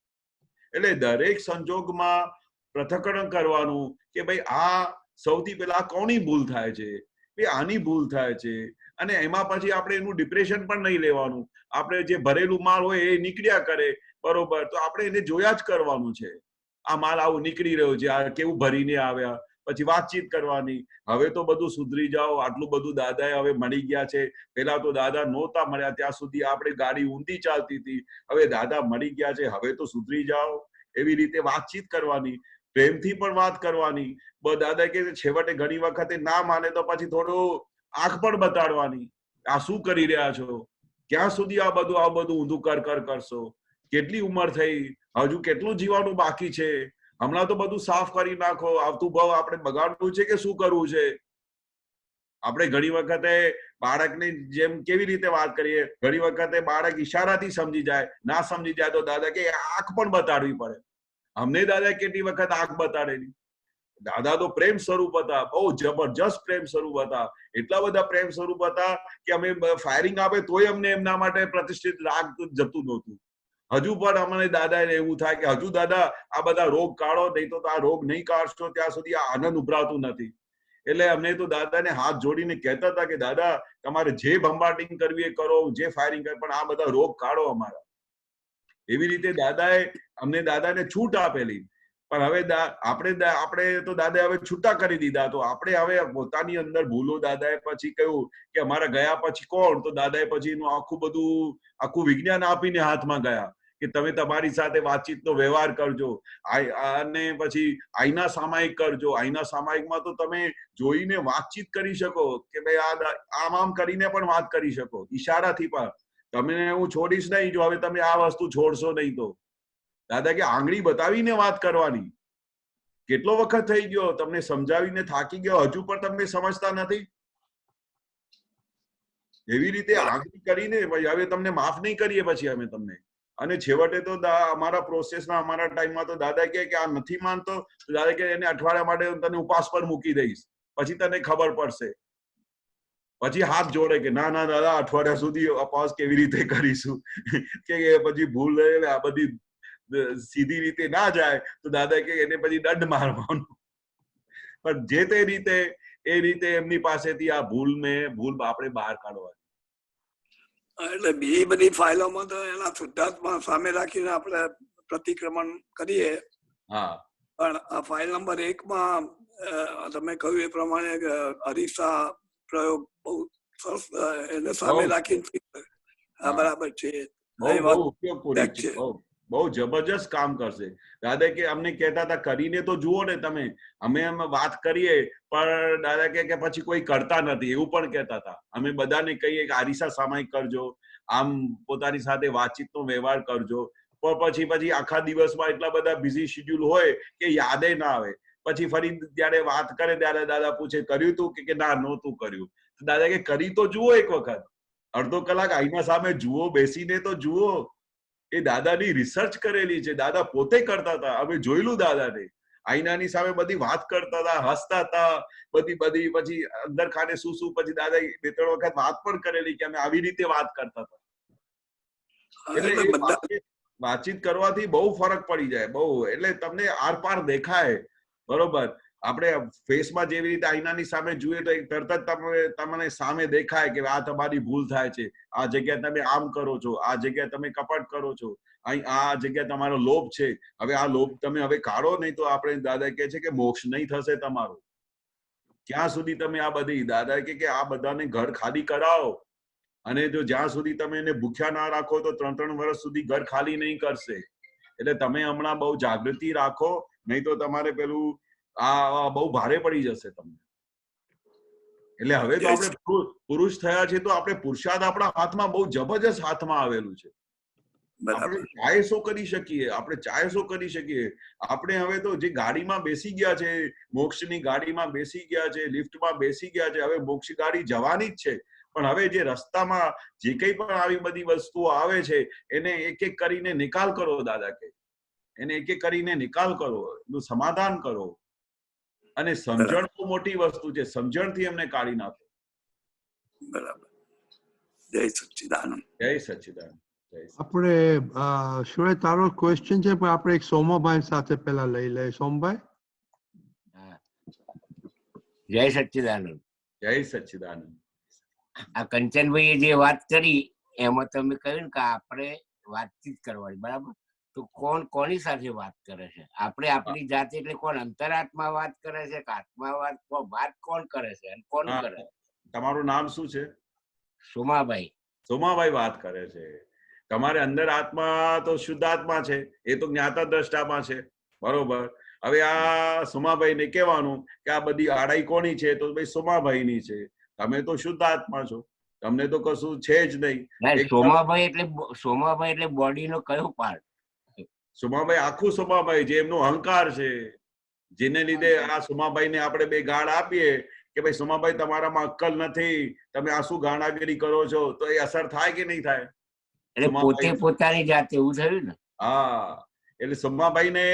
એટલે દરેક સંજોગમાં પૃથ્થકરણ કરવાનું કે ભાઈ આ સૌથી પહેલા કોની ભૂલ થાય છે, આની ભૂલ થાય છે. અને એમાં પછી આપણે એનું ડિપ્રેશન પણ નહીં લેવાનું. આપણે જે ભરેલું માલ હોય એ નીકળ્યા કરે, બરોબર, તો આપણે એને જોયા જ કરવાનું છે. આ માલ આવું નીકળી રહ્યો છે, આ કેવું ભરીને આવ્યા. પછી વાતચીત કરવાની. હવે તો બધું સુધરી જાઓ, આટલું બધું દાદાએ હવે મળી ગયા છે. પેલા તો દાદા નહોતા મળ્યા ત્યાં સુધી આપણે ગાડી ઊંધી ચાલતી હતી. હવે દાદા મળી ગયા છે, હવે તો સુધરી જાઓ. એવી રીતે વાતચીત કરવાની, પ્રેમથી પણ વાત કરવાની. દાદા કે છેવટે ઘણી વખતે ના માને તો પછી થોડું આંખ પણ બતાડવાની. આ શું કરી રહ્યા છો? ક્યાં સુધી આ બધું ઊંધું કરશો? કેટલી ઉંમર થઈ? હજુ કેટલું જીવવાનું બાકી છે? હમણાં તો બધું સાફ કરી નાખો. આવતું ભાવ આપણે બગાડવું છે કે શું કરવું છે? આપણે ઘણી વખતે બાળકની જેમ કેવી રીતે વાત કરીએ, ઘણી વખતે બાળક ઈશારાથી સમજી જાય, ના સમજી જાય તો દાદા કે આંખ પણ બતાડવી પડે. અમને દાદા કેટલી વખત આંખ બતાડેલી. દાદા તો પ્રેમ સ્વરૂપ હતા, બહુ જબરજસ્ત પ્રેમ સ્વરૂપ હતા. એટલા બધા પ્રેમ સ્વરૂપ હતા કે અમે ફાયરિંગ આપે તોય અમને એમના માટે પ્રતિષ્ઠિત રાગ જતું નહોતું. હજુ પણ અમને દાદાને એવું થાય કે હજુ દાદા આ બધા રોગ કાઢો, નહીં તો આ રોગ નહીં કાઢશો ત્યાં સુધી આ આનંદ ઉભરાતું નથી. એટલે અમને તો દાદાને હાથ જોડીને કહેતા હતા કે દાદા તમારે જે બોમ્બાર્ડિંગ કરવી એ કરો, જે ફાયરિંગ કરે, પણ આ બધા રોગ કાઢો અમારા. એવી રીતે દાદાને છૂટ આપેલી. પણ હવે આપણે તો દાદા હવે છૂટા કરી દીધા. તો આપણે હવે પોતાની અંદર ભૂલો દાદાએ પછી કહ્યું કે અમારા ગયા પછી કોણ? તો દાદાએ પછી એનું આખું વિજ્ઞાન આપીને હાથમાં ગયા કે તમે તમારી સાથે વાતચીતનો વ્યવહાર કરજો અને પછી આઈના સામાયિક કરજો. આઈના સામાયિકમાં તો તમે જોઈને વાતચીત કરી શકો કે ભાઈ આમ કરીને પણ વાત કરી શકો, ઈશારાથી પણ. તમને હું છોડીશ નહીં જો હવે તમે આ વસ્તુ છોડશો નહીં તો. દાદા કે આંગળી બતાવીને વાત કરવાની. કેટલો વખત થઈ ગયો તમને સમજાવીને થાકી ગયો, હજુ પણ તમને સમજતા નથી? એવી રીતે આંગળી કરીને હવે તમને માફ નહીં કરીએ પછી અમે તમને. અને છેવટે તો અમારા પ્રોસેસમાં અમારા ટાઈમમાં તો દાદા કે આ નથી માનતો, તો દાદા કે એને અઠવાડિયા માટે તને ઉપવાસ પર મૂકી દઈશ, પછી તને ખબર પડશે. પછી હાથ જોડે કે ના દાદા અઠવાડિયા સુધી ઉપવાસ કેવી રીતે કરીશું કે પછી ભૂલ આ બધી સીધી રીતે ના જાય તો દાદા કે એને પછી દંડ મારવાનો. પણ જે તે રીતે એ રીતે એમની પાસેથી આ ભૂલ આપણે બહાર કાઢવાની. એટલે બીજી બધી ફાઇલોમાં તો એના શુદ્ધાત્મા સામે રાખીને આપણે પ્રતિક્રમણ કરીએ. હા, પણ આ ફાઇલ નંબર 1 માં તમે કહ્યું એ પ્રમાણે અરીસા પ્રયોગ બહુ સરસ એને સામે રાખીને બરાબર છે. બહુ જબરજસ્ત કામ કરશે. દાદા કે અમને કહેતા હતા કરીને તો જુઓ ને તમે. અમે વાત કરીએ પણ દાદા કે પછી કોઈ કરતા નથી એવું પણ કહેતા હતા. અમે બધાને કહીએ કે આરીસા સામાયિક કરજો, આમ પોતાની સાથે વાતચીતનો વ્યવહાર કરજો. પણ પછી આખા દિવસમાં એટલા બધા બિઝી શેડ્યુલ હોય કે યાદે ના આવે. પછી ફરી ત્યારે વાત કરે ત્યારે દાદા પૂછે કર્યું તું કે ના નહોતું કર્યું. દાદા કે કરી તો જુઓ એક વખત, અડધો કલાક આઈના સામે જુઓ, બેસીને તો જુઓ. એ દાદાની રિસર્ચ કરેલી છે. દાદા પોતે કરતા હતા, અમે જોયેલું દાદાને. આઈનાની સામે બધી વાત કરતા હતા, હસતા હતા, બધી પછી અંદર ખાને શું પછી દાદા 2-3 વખત વાત પણ કરેલી કે અમે આવી રીતે વાત કરતા હતા. એટલે વાતચીત કરવાથી બહુ ફરક પડી જાય, બહુ. એટલે તમને આરપાર દેખાય, બરોબર. આપણે ફેસમાં જેવી રીતે આઈનાની સામે જોઈએ તો તરત જ તમને સામે દેખાય કે આ તમારી ભૂલ થાય છે, આ જગ્યાએ તમે આમ કરો છો, આ જગ્યાએ તમે કપટ કરો છો, અહીં આ જગ્યાએ તમારો લોભ છે. હવે આ લોભ તમે હવે કાઢો નહીં તો આપણે દાદા કહે છે કે મોક્ષ નહીં થશે તમારું. ક્યાં સુધી તમે આ બધી દાદા કે આ બધાને ઘર ખાલી કરાવો, અને જો જ્યાં સુધી તમે એને ભૂખ્યા ના રાખો તો 3 વર્ષ સુધી ઘર ખાલી નહીં કરશે. એટલે તમે હમણાં બહુ જાગૃતિ રાખો, નહીં તો તમારે પેલું આ બહુ ભારે પડી જશે તમને. એટલે હવે તો આપણે પુરુષ થયા છે તો આપણે પુરુષાર્થ આપણા હાથમાં બહુ જબરજસ્ત હાથમાં આવેલું છે. આપણે ચાહે શું કરી શકીએ, આપણે ચાહે શું કરી શકીએ. આપણે હવે તો જે ગાડીમાં બેસી ગયા છે, મોક્ષની ગાડીમાં બેસી ગયા છે, લિફ્ટમાં બેસી ગયા છે, હવે મોક્ષ ગાડી જવાની જ છે. પણ હવે જે રસ્તામાં જે કઈ પણ આવી બધી વસ્તુઓ આવે છે એને એક એક કરીને નિકાલ કરો. દાદા કે એને એક એક કરીને નિકાલ કરો, એનું સમાધાન કરો. અને સમજણ બહુ મોટી વસ્તુ છે, સમજણથી એમને કાઢી નાખો. બરાબર. જય સચ્ચિદાનંદ. જય સચ્ચિદાનંદ. આપણે શ્રેય તારો ક્વેશ્ચન છે પણ આપણે એક સોમાભાઈ સાથે પેલા લઈ લઈએ. સોમભાઈ. જય સચ્ચિદાનંદ. જય સચ્ચિદાનંદ. આ કંચનભાઈએ જે વાત કરી એમાં તમે કહ્યું ને કે આપણે વાતચીત કરવાની, બરાબર? તો કોણ કોની સાથે વાત કરે છે? આપણે આપણી જાતે એટલે કોણ અંતરાત્મા વાત કરે છે કે આત્મા વાત કોણ કરે છે અને કોણ કરે છે? તમારું નામ શું છે? સોમાભાઈ. સોમાભાઈ વાત કરે છે. તમારે અંદર આત્મા તો શુદ્ધ આત્મા છે, એ તો જ્ઞાતા દ્રષ્ટામાં છે, બરોબર? હવે આ સોમાભાઈ ને કહેવાનું કે આ બધી આડાઈ કોની છે? તો ભાઈ સોમાભાઈ ની છે. તમે તો શુદ્ધ આત્મા છો, તમને તો કશું છે જ નહીં. સોમાભાઈ એટલે બોડી નો કયો પાર્ટ? સોમાભાઈ આખું સોમાભાઈ જે એમનો અહંકાર છે, જેને લીધે આ સોમાભાઈ ને આપણે બે ગાળ આપીએ કે ભાઈ સોમાભાઈ તમારામાં અક્કલ નથી, તમે આ શું ગાણાગીરી કરો છો, તો એ અસર થાય કે નહીં થાય? એટલે પોતે પોતાની જાતે એવું થયું ને. હા, એટલે સોમાભાઈ ને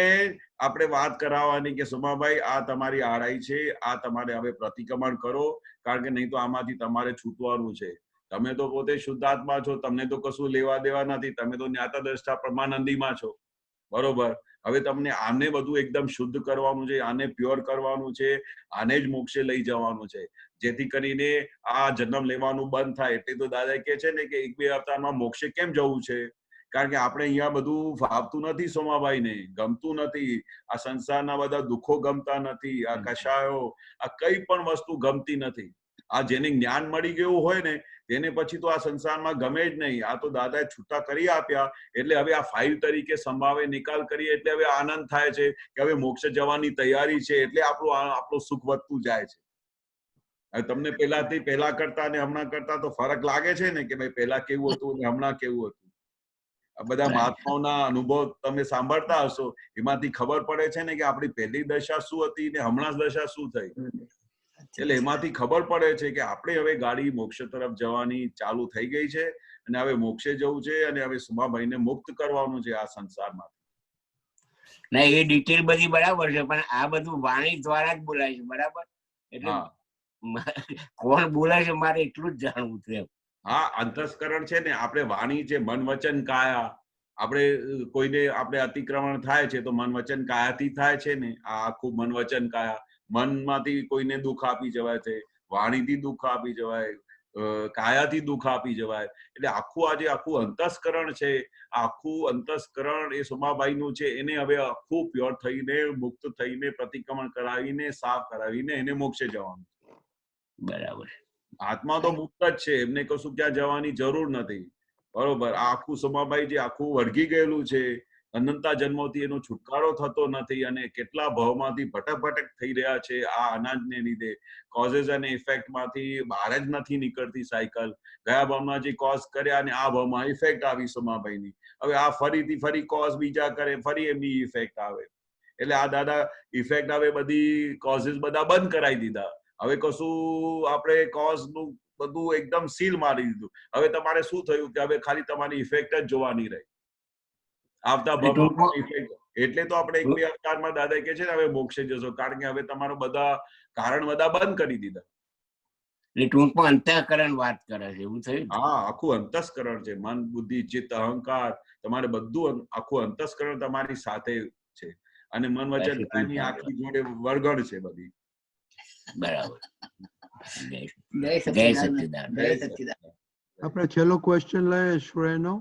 આપણે વાત કરાવવાની કે સોમાભાઈ આ તમારી આડાઈ છે, આ તમારે હવે પ્રતિક્રમણ કરો, કારણ કે નહીં તો આમાંથી તમારે છૂટવાનું છે. તમે તો પોતે શુદ્ધાત્મા છો, તમને તો કશું લેવા દેવા નથી, તમે તો જ્ઞાતા દ્રષ્ટા પરમાનંદીમાં છો, બરોબર? હવે તમને આને બધું એકદમ શુદ્ધ કરવાનું છે, આને પ્યોર કરવાનું છે, આને જ મોક્ષે લઈ જવાનું છે, જેથી કરીને આ જન્મ લેવાનું બંધ થાય. એટલે તો દાદા કહે છે ને કે 1-2 અવતારમાં મોક્ષે કેમ જવું છે? કારણ કે આપણે અહીંયા બધું ફાવતું નથી, સોમાભાઈ ને ગમતું નથી, આ સંસારના બધા દુઃખો ગમતા નથી, આ કશાયો, આ કઈ પણ વસ્તુ ગમતી નથી. આ જેને જ્ઞાન મળી ગયું હોય ને તેને પછી તો આ સંસારમાં ગમે જ નહીં. આ તો દાદાએ છૂટા કરી આપ્યા, એટલે હવે આ 5 તરીકે સંભાવે નિકાલ કરીએ એટલે હવે આનંદ થાય છે કે હવે મોક્ષ જવાની તૈયારી છે, એટલે આપણું સુખ વધતું જાય છે. તમને પહેલા કરતા ને હમણાં કરતા તો ફરક લાગે છે ને કે ભાઈ પહેલા કેવું હતું ને હમણાં કેવું હતું? આ બધા મહાત્માઓના અનુભવ તમે સાંભળતા હશો, એમાંથી ખબર પડે છે ને કે આપણી પહેલી દશા શું હતી ને હમણાં દશા શું થઈ. એટલે એમાંથી ખબર પડે છે કે આપણે હવે ગાડી મોક્ષ તરફ જવાની ચાલુ થઈ ગઈ છે, અને હવે મોક્ષે જવું છે, અને હવે સુમાભાઈને મુક્ત કરવાનું છે આ સંસારમાં. ના, એ ડિટેલ બધી બરાબર છે, પણ આ બધું વાણી દ્વારા જ બોલાય છે, બરાબર? એટલે કોણ બોલાય છે મારે એટલું જ જાણવું છે. હા, અંતસ્કરણ છે ને, આપણે વાણી છે, મન વચન કાયા. આપણે કોઈને આપણે અતિક્રમણ થાય છે તો મન વચન કાયાથી થાય છે ને. આ આખું મન વચન કાયા, મનમાંથી કોઈને દુઃખ આપી જવાય છે, વાણીથી દુઃખ આપી જવાય, કાયાથી દુઃખ આપી જવાય. એટલે આખું અંતસ્કરણ છે, આખું અંતસ્કરણ એ સોમાભાઈ નું છે. એને હવે આખું પ્યોર થઈને મુક્ત થઈને પ્રતિક્રમણ કરાવીને સાફ કરાવીને એને મોક્ષે જવાનું. બરાબર. આત્મા તો મુક્ત જ છે, એમને કશું ક્યાં જવાની જરૂર નથી, બરોબર? આ આખું સોમાભાઈ જે આખું વળગી ગયેલું છે, અનંતા જન્મોથી એનો છુટકારો થતો નથી, અને કેટલા ભાવમાંથી ભટક થઈ રહ્યા છે આ અનાજને લીધે. કોઝેસ અને ઇફેક્ટ માંથી બહાર જ નથી નીકળતી સાયકલ. ગયા ભાવમાં જે કોઝ કર્યા અને આ ભાવમાં ઇફેક્ટ આવી સોમાભાઈની. હવે આ ફરી કોઝ બીજા કરે, ફરી એમની ઇફેક્ટ આવે. એટલે આ દાદા ઇફેક્ટ આવે બધી કોઝેસ બધા બંધ કરાવી દીધા. હવે કશું આપણે કોઝ નું બધું એકદમ સીલ મારી દીધું. હવે તમારે શું થયું કે હવે ખાલી તમારી ઇફેક્ટ જ જોવાની રહી આવતા ભાવમાં ઇફેક્ટ. એટલે તો આપણે 1-2 અવતારમાં દાદા કહે છે ને હવે મોક્ષે જશો, કારણ કે હવે તમારો બધા કારણ બધા બંધ કરી દીધા. ટૂંકમાં અંતઃકરણ વાત કરે છે, એવું થયું? હા, આખું અંતસ્કરણ છે, મન બુદ્ધિ ચિત્ત અહંકાર, તમારે બધું આખું અંતસ્કરણ તમારી સાથે છે. અને મન વચન કાયાની આખી જોડે વળગણ છે બધી. બરાબર. જય સચ્ચિદાનંદ. જય સચ્ચિદાનંદ. આપણે છેલ્લો ક્વેશ્ચન લઈએ શ્રેયનો.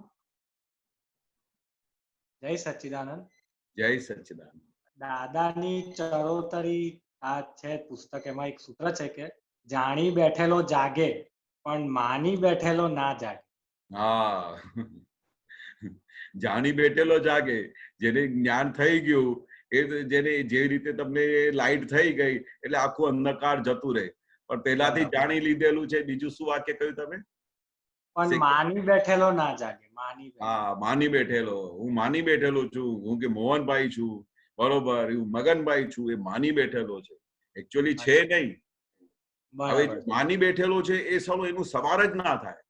જય સચ્ચિદાનંદ. જય સચ્ચિદાનંદ. દાદાની ચરોતરી આ છે પુસ્તક, એમાં એક સૂત્ર છે કે જાણી બેઠેલો જાગે પણ માની બેઠેલો ના જાગે. હા, જાણી બેઠેલો જાગે, જેને જ્ઞાન થઈ ગયું એ જેને જે રીતે તમને લાઈટ થઈ ગઈ એટલે આખું અંધકાર જતું રહે. પણ પહેલાથી જાણી લીધેલું છે. બીજું શું વાક્ય કહ્યું તમે? પણ માની બેઠેલો ના જાગે. હા, માની બેઠેલો. હું માની બેઠેલો છું, હું કે મોહનભાઈ છું, બરોબર, હું મગનભાઈ છું, એ માની બેઠેલો છે. એકચ્યુઅલી છે નહીં. હવે માની બેઠેલો છે એ સલો એનું સવાર જ ના થાય.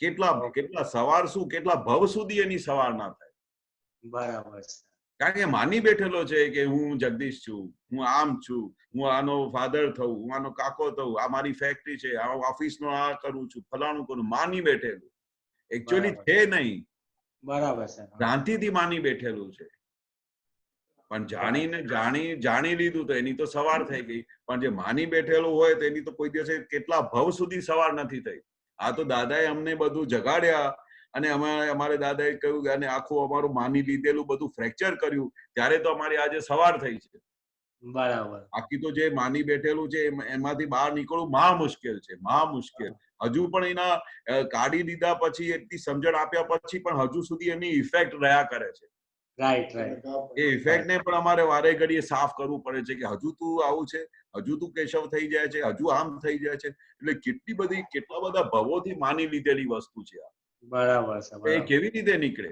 કેટલા સવાર શું, કેટલા ભવ સુધી એની સવાર ના થાય. બરાબર. કારણ કે માની બેઠેલો છે કે હું જગદીશ છું, હું આમ છું, હું આનો ફાધર થવું, હું આનો કાકો થવું, આ મારી ફેક્ટરી છે, આ ઓફિસનો આ કરું છું, ફલાણું કરું. માની બેઠેલું એકચ્યુઅલી છે નહીં. બરાબર છે. ભ્રાંતિથી માની બેઠેલું છે. પણ જાણી લીધું તો એની તો સવાર થઈ ગઈ. પણ જે માની બેઠેલું હોય તો એની તો કોઈ દિવસે કેટલા ભવ સુધી સવાર નથી થઈ. આ તો દાદાએ અમને બધું જગાડ્યા અને અમારે દાદાએ કહ્યું અને આખું અમારું માની લીધેલું બધું ફ્રેક્ચર કર્યું ત્યારે તો અમારી આજે સવાર થઈ છે. બરાબર. બાકી તો જે માની બેઠેલું છે એમાંથી બહાર નીકળવું મહા મુશ્કેલ છે, મહા મુશ્કેલ. હજુ પણ એના કાઢી દીધા પછી, એટલી સમજણ આપ્યા પછી પણ હજુ સુધી એની ઇફેક્ટ રહ્યા કરે છે. રાઈટ. એ ઇફેક્ટ ને પણ અમારે વારે ઘડીએ સાફ કરવું પડે છે કે હજુ તું આવું છે, હજુ તું કેશવ થઈ જાય છે, હજુ આમ થઈ જાય છે. એટલે કેટલા બધા ભવોથી માની લીધેલી વસ્તુ છે આ. બરાબર છે. એ કેવી રીતે નીકળે?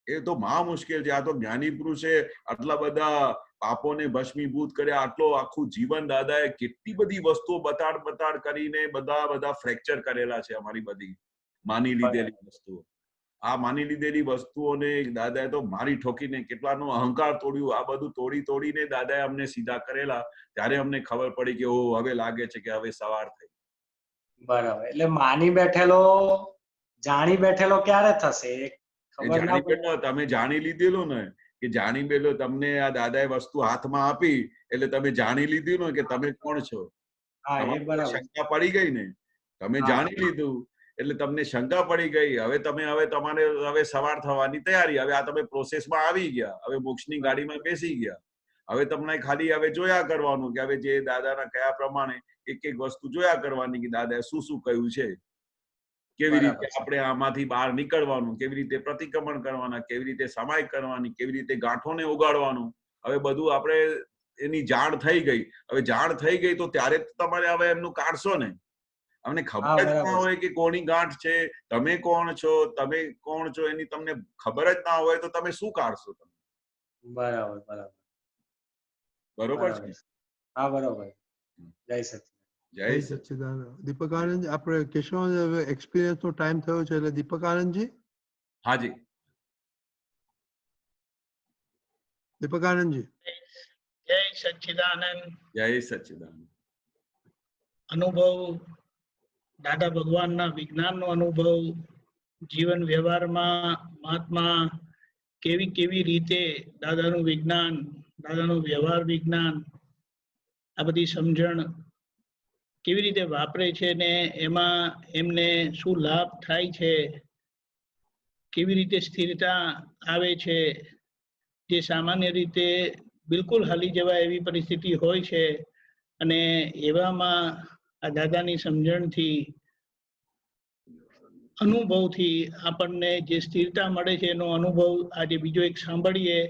એ તો મહા મુશ્કેલ છે. આ તો જ્ઞાની પુરુષે આટલા બધા પાપોને ભસ્મીભૂત કર્યા, આખું જીવન દાદાએ કેટલી બધી વસ્તુઓ બતાડ કરીને બધા ફ્રેક્ચર કરેલા છે અમારી બધી માની લીધેલી વસ્તુઓ. આ માની લીધેલી વસ્તુઓને દાદાએ તો મારી ઠોકીને કેટલાનો અહંકાર તોડ્યું. આ બધું તોડીને દાદાએ અમને સીધા કરેલા. ત્યારે અમને ખબર પડી કે ઓ હવે લાગે છે કે હવે સવાર થઈ. બરાબર. એટલે માની બેઠેલો જાણી બેઠેલો ક્યારે થશે? તમે જાણી લીધેલું ને કે જાણી બેઠો તમને આ દાદાએ વસ્તુ હાથમાં આપી એટલે તમે જાણી લીધું ને કે તમે કોણ છો. શંકા પડી ગઈ ને, તમે જાણી લીધું એટલે તમને શંકા પડી ગઈ. હવે તમારે સવાર થવાની તૈયારી. હવે આ તમે પ્રોસેસમાં આવી ગયા, હવે મોક્ષની ગાડીમાં બેસી ગયા. હવે તમને ખાલી હવે જોયા કરવાનું કે હવે જે દાદાના કયા પ્રમાણે એક વસ્તુ જોયા કરવાની કે દાદાએ શું કહ્યું છે, કેવી રીતે આપણે આમાંથી બહાર નીકળવાનું, કેવી રીતે પ્રતિક્રમણ કરવાના, કેવી રીતે સમાય કરવાની, કેવી રીતે ગાંઠોને ઉગાડવાનું. હવે બધું આપણે એની જાણ થઈ ગઈ. હવે જાણ થઈ ગઈ તો ત્યારે તમારે હવે એમનું કાઢશો ને. અમને ખબર જ ના હોય કે કોની ગાંઠ છે, તમે કોણ છો એની તમને ખબર જ ના હોય તો તમે શું કાઢશો? તમે બરોબર છે. હા, બરોબર. જય સચ્ચિદાનંદ. જય સચ્ચિદાનંદ. દીપક આનંદ, આપણે કેશવ એક્સપિરિયન્સ નો ટાઈમ થયો છે એટલે દીપક આનંદજી. હાજી. દીપક આનંદજી. જય સચ્ચિદાનંદ. જય સચ્ચિદાનંદ. અનુભવ, દાદા ભગવાનના વિજ્ઞાનનો અનુભવ, જીવન વ્યવહારમાં મહાત્મા કેવી રીતે દાદાનું વિજ્ઞાન, દાદાનું વ્યવહાર વિજ્ઞાન, આ બધી સમજણ કેવી રીતે વાપરે છે ને એમાં એમને શું લાભ થાય છે, કેવી રીતે સ્થિરતા આવે છે, જે સામાન્ય રીતે બિલકુલ હાલી જવાય એવી પરિસ્થિતિ હોય છે અને એવામાં આ દાદાની સમજણથી, અનુભવથી આપણને જે સ્થિરતા મળે છે એનો અનુભવ આજે બીજો એક સાંભળીએ.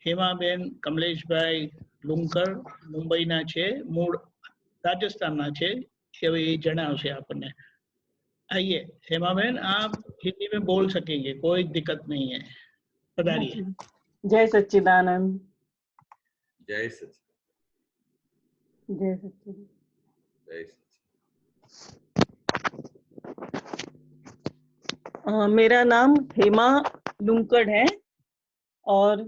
હેમાબેન કમલેશભાઈ લુંકર મુંબઈના છે, મૂળ રાજસ્થાનના છે. હવે એ જણાવશે આપણને. आइए हेमाबेन, आप हिंदी में बोल सकेंगे, कोई दिक्कत नहीं है, बताइए। जय सच्चिदानंद। जय सच्चिदानंद। जय सच्चिदानंद। जय सच्चिदानंद। मेरा नाम हेमा लुंकड़ है और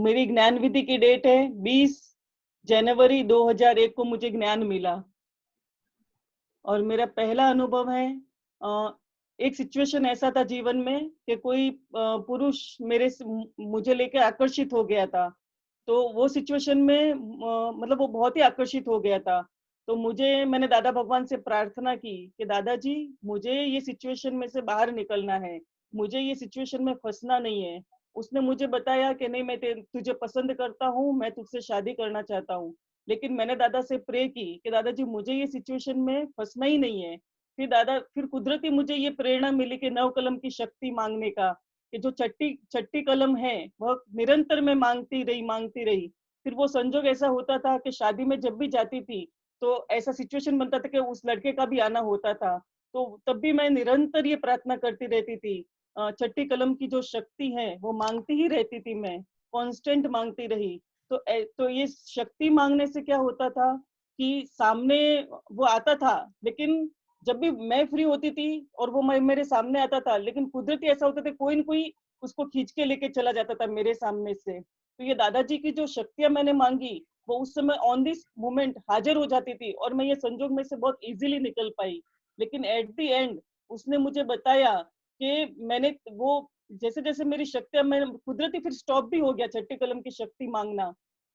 मेरी ज्ञान विधि की डेट है 20 जनवरी 2001 को मुझे ज्ञान मिला। और मेरा पहला अनुभव है, एक सिचुएशन ऐसा था जीवन में कि कोई पुरुष मुझे लेकर आकर्षित हो गया था तो वो सिचुएशन में मतलब वो बहुत ही आकर्षित हो गया था। तो मैंने दादा भगवान से प्रार्थना की कि दादाजी मुझे ये सिचुएशन में से बाहर निकलना है, मुझे ये सिचुएशन में फंसना नहीं है। उसने मुझे बताया कि नहीं, मैं तुझे पसंद करता हूँ, मैं तुझसे शादी करना चाहता हूँ। लेकिन मैंने दादा से प्रे की कि दादाजी मुझे ये सिचुएशन में फंसना ही नहीं है। फिर कुदरती मुझे ये प्रेरणा मिली कि नव कलम की शक्ति मांगने का, कि जो छठी कलम है वह निरंतर मैं मांगती रही। फिर वो संजोग ऐसा होता था कि शादी में जब भी जाती थी तो ऐसा सिचुएशन बनता था कि उस लड़के का भी आना होता था। तो तब भी मैं निरंतर ये प्रार्थना करती रहती थी। छठी कलम की जो शक्ति है वो मांगती ही रहती थी, मैं कांस्टेंट मांगती रही। तो ये शक्ति मांगने से क्या होता था कि सामने वो आता था, लेकिन जब भी मैं फ्री होती थी और वो मेरे सामने आता था, लेकिन कुदरती ऐसा होता था कोई न कोई उसको खींच के लेके चला जाता था मेरे सामने से। तो ये दादाजी की जो शक्तियां मैंने मांगी वो उस समय ऑन दिस मोमेंट हाजिर हो जाती थी और मैं ये संजोग में से बहुत इजीली निकल पाई। लेकिन एट द एंड उसने मुझे बताया कि मैंने वो जैसे जैसे मेरी शक्तियां, मैं कुदरती फिर स्टॉप भी हो गया छठी कलम की शक्ति मांगना।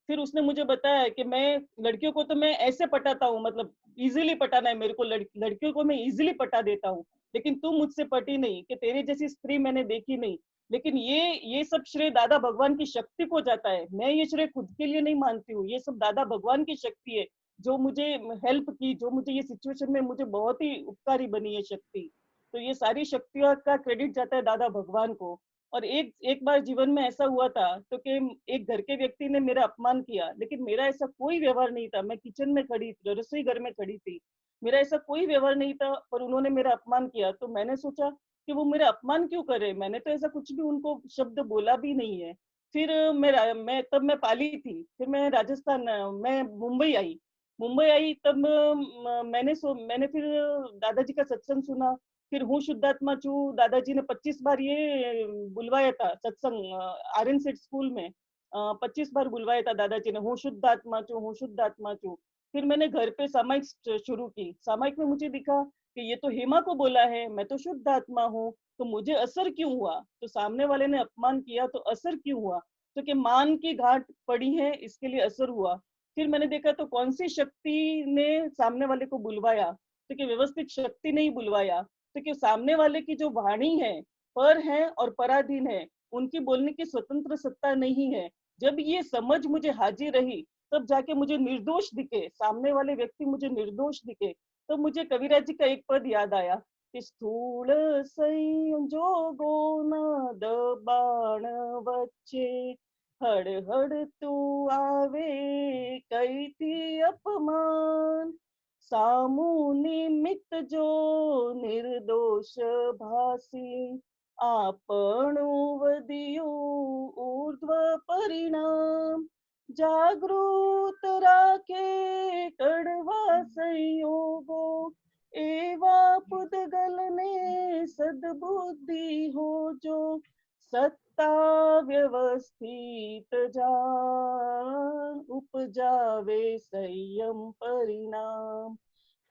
फिर उसने मुझे बताया कि मैं लड़कियों को तो मैं ऐसे पटाता हूँ, मतलब इजीली पटाना है मेरे को, लड़कियों को मैं इजीली पटा देता हूँ, लेकिन तू मुझसे पटी नहीं, कि तेरी जैसी स्त्री मैंने देखी नहीं। लेकिन ये सब श्रेय दादा भगवान की शक्ति को जाता है, मैं ये श्रेय खुद के लिए नहीं मानती हूँ। ये सब दादा भगवान की शक्ति है जो मुझे हेल्प की, जो मुझे ये सिचुएशन में मुझे बहुत ही उपकारी बनी है शक्ति। तो ये सारी शक्तियों का क्रेडिट जाता है दादा भगवान को। और एक बार जीवन में ऐसा हुआ था तो कि एक घर के व्यक्ति ने मेरा अपमान किया, लेकिन मेरा ऐसा कोई व्यवहार नहीं था। मैं किचन में खड़ी थी, रसोई घर में खड़ी थी, मेरा ऐसा कोई व्यवहार नहीं था, पर उन्होंने मेरा अपमान किया। तो मैंने सोचा कि वो मेरा अपमान क्यों करे, मैंने तो ऐसा कुछ भी उनको शब्द बोला भी नहीं है। फिर मैं पाली थी, फिर मैं राजस्थान, मैं मुंबई आई तब मैंने फिर दादाजी का सत्संग सुना। फिर हूँ शुद्धात्मा चू, दादाजी ने 25 बार ये बुलवाया था सत्संग, आर्यन सेठ स्कूल में 25 बार बुलवाया था दादाजी ने, हूँ शुद्धात्मा चू, हूँ शुद्धात्मा चू। फिर मैंने घर पे सामायिक शुरू की। सामायिक में मुझे दिखा कि ये तो हेमा को बोला है, मैं तो शुद्ध आत्मा हूँ, तो मुझे असर क्यों हुआ? तो सामने वाले ने अपमान किया तो असर क्यों हुआ? तो कि मान की घाट पड़ी है, इसके लिए असर हुआ। फिर मैंने देखा तो कौन सी शक्ति ने सामने वाले को बुलवाया, तो कि व्यवस्थित शक्ति नहीं बुलवाया। तो कि सामने वाले की जो वाणी है पर है और पराधीन है, उनकी बोलने की स्वतंत्र सत्ता नहीं है। जब ये समझ मुझे हाजिर रही तब जाके मुझे निर्दोष दिखे, सामने वाले व्यक्ति मुझे निर्दोष दिखे। तो मुझे कविराज जी का एक पद याद आया कि स्थूल संजोगो न दबाण वच्चे, हड़ हड़ तू आवे कई थी अपमान, सामू निमित्त जो निर्दोष भासी, आपणु वदियो ऊर्ध्व परिणाम, जागृत राखे कड़वा संयोगो, एवा पुद्गल ने सद्बुद्धि हो जो, सत्ता व्यवस्थित जान उपजावे संयम परिणाम।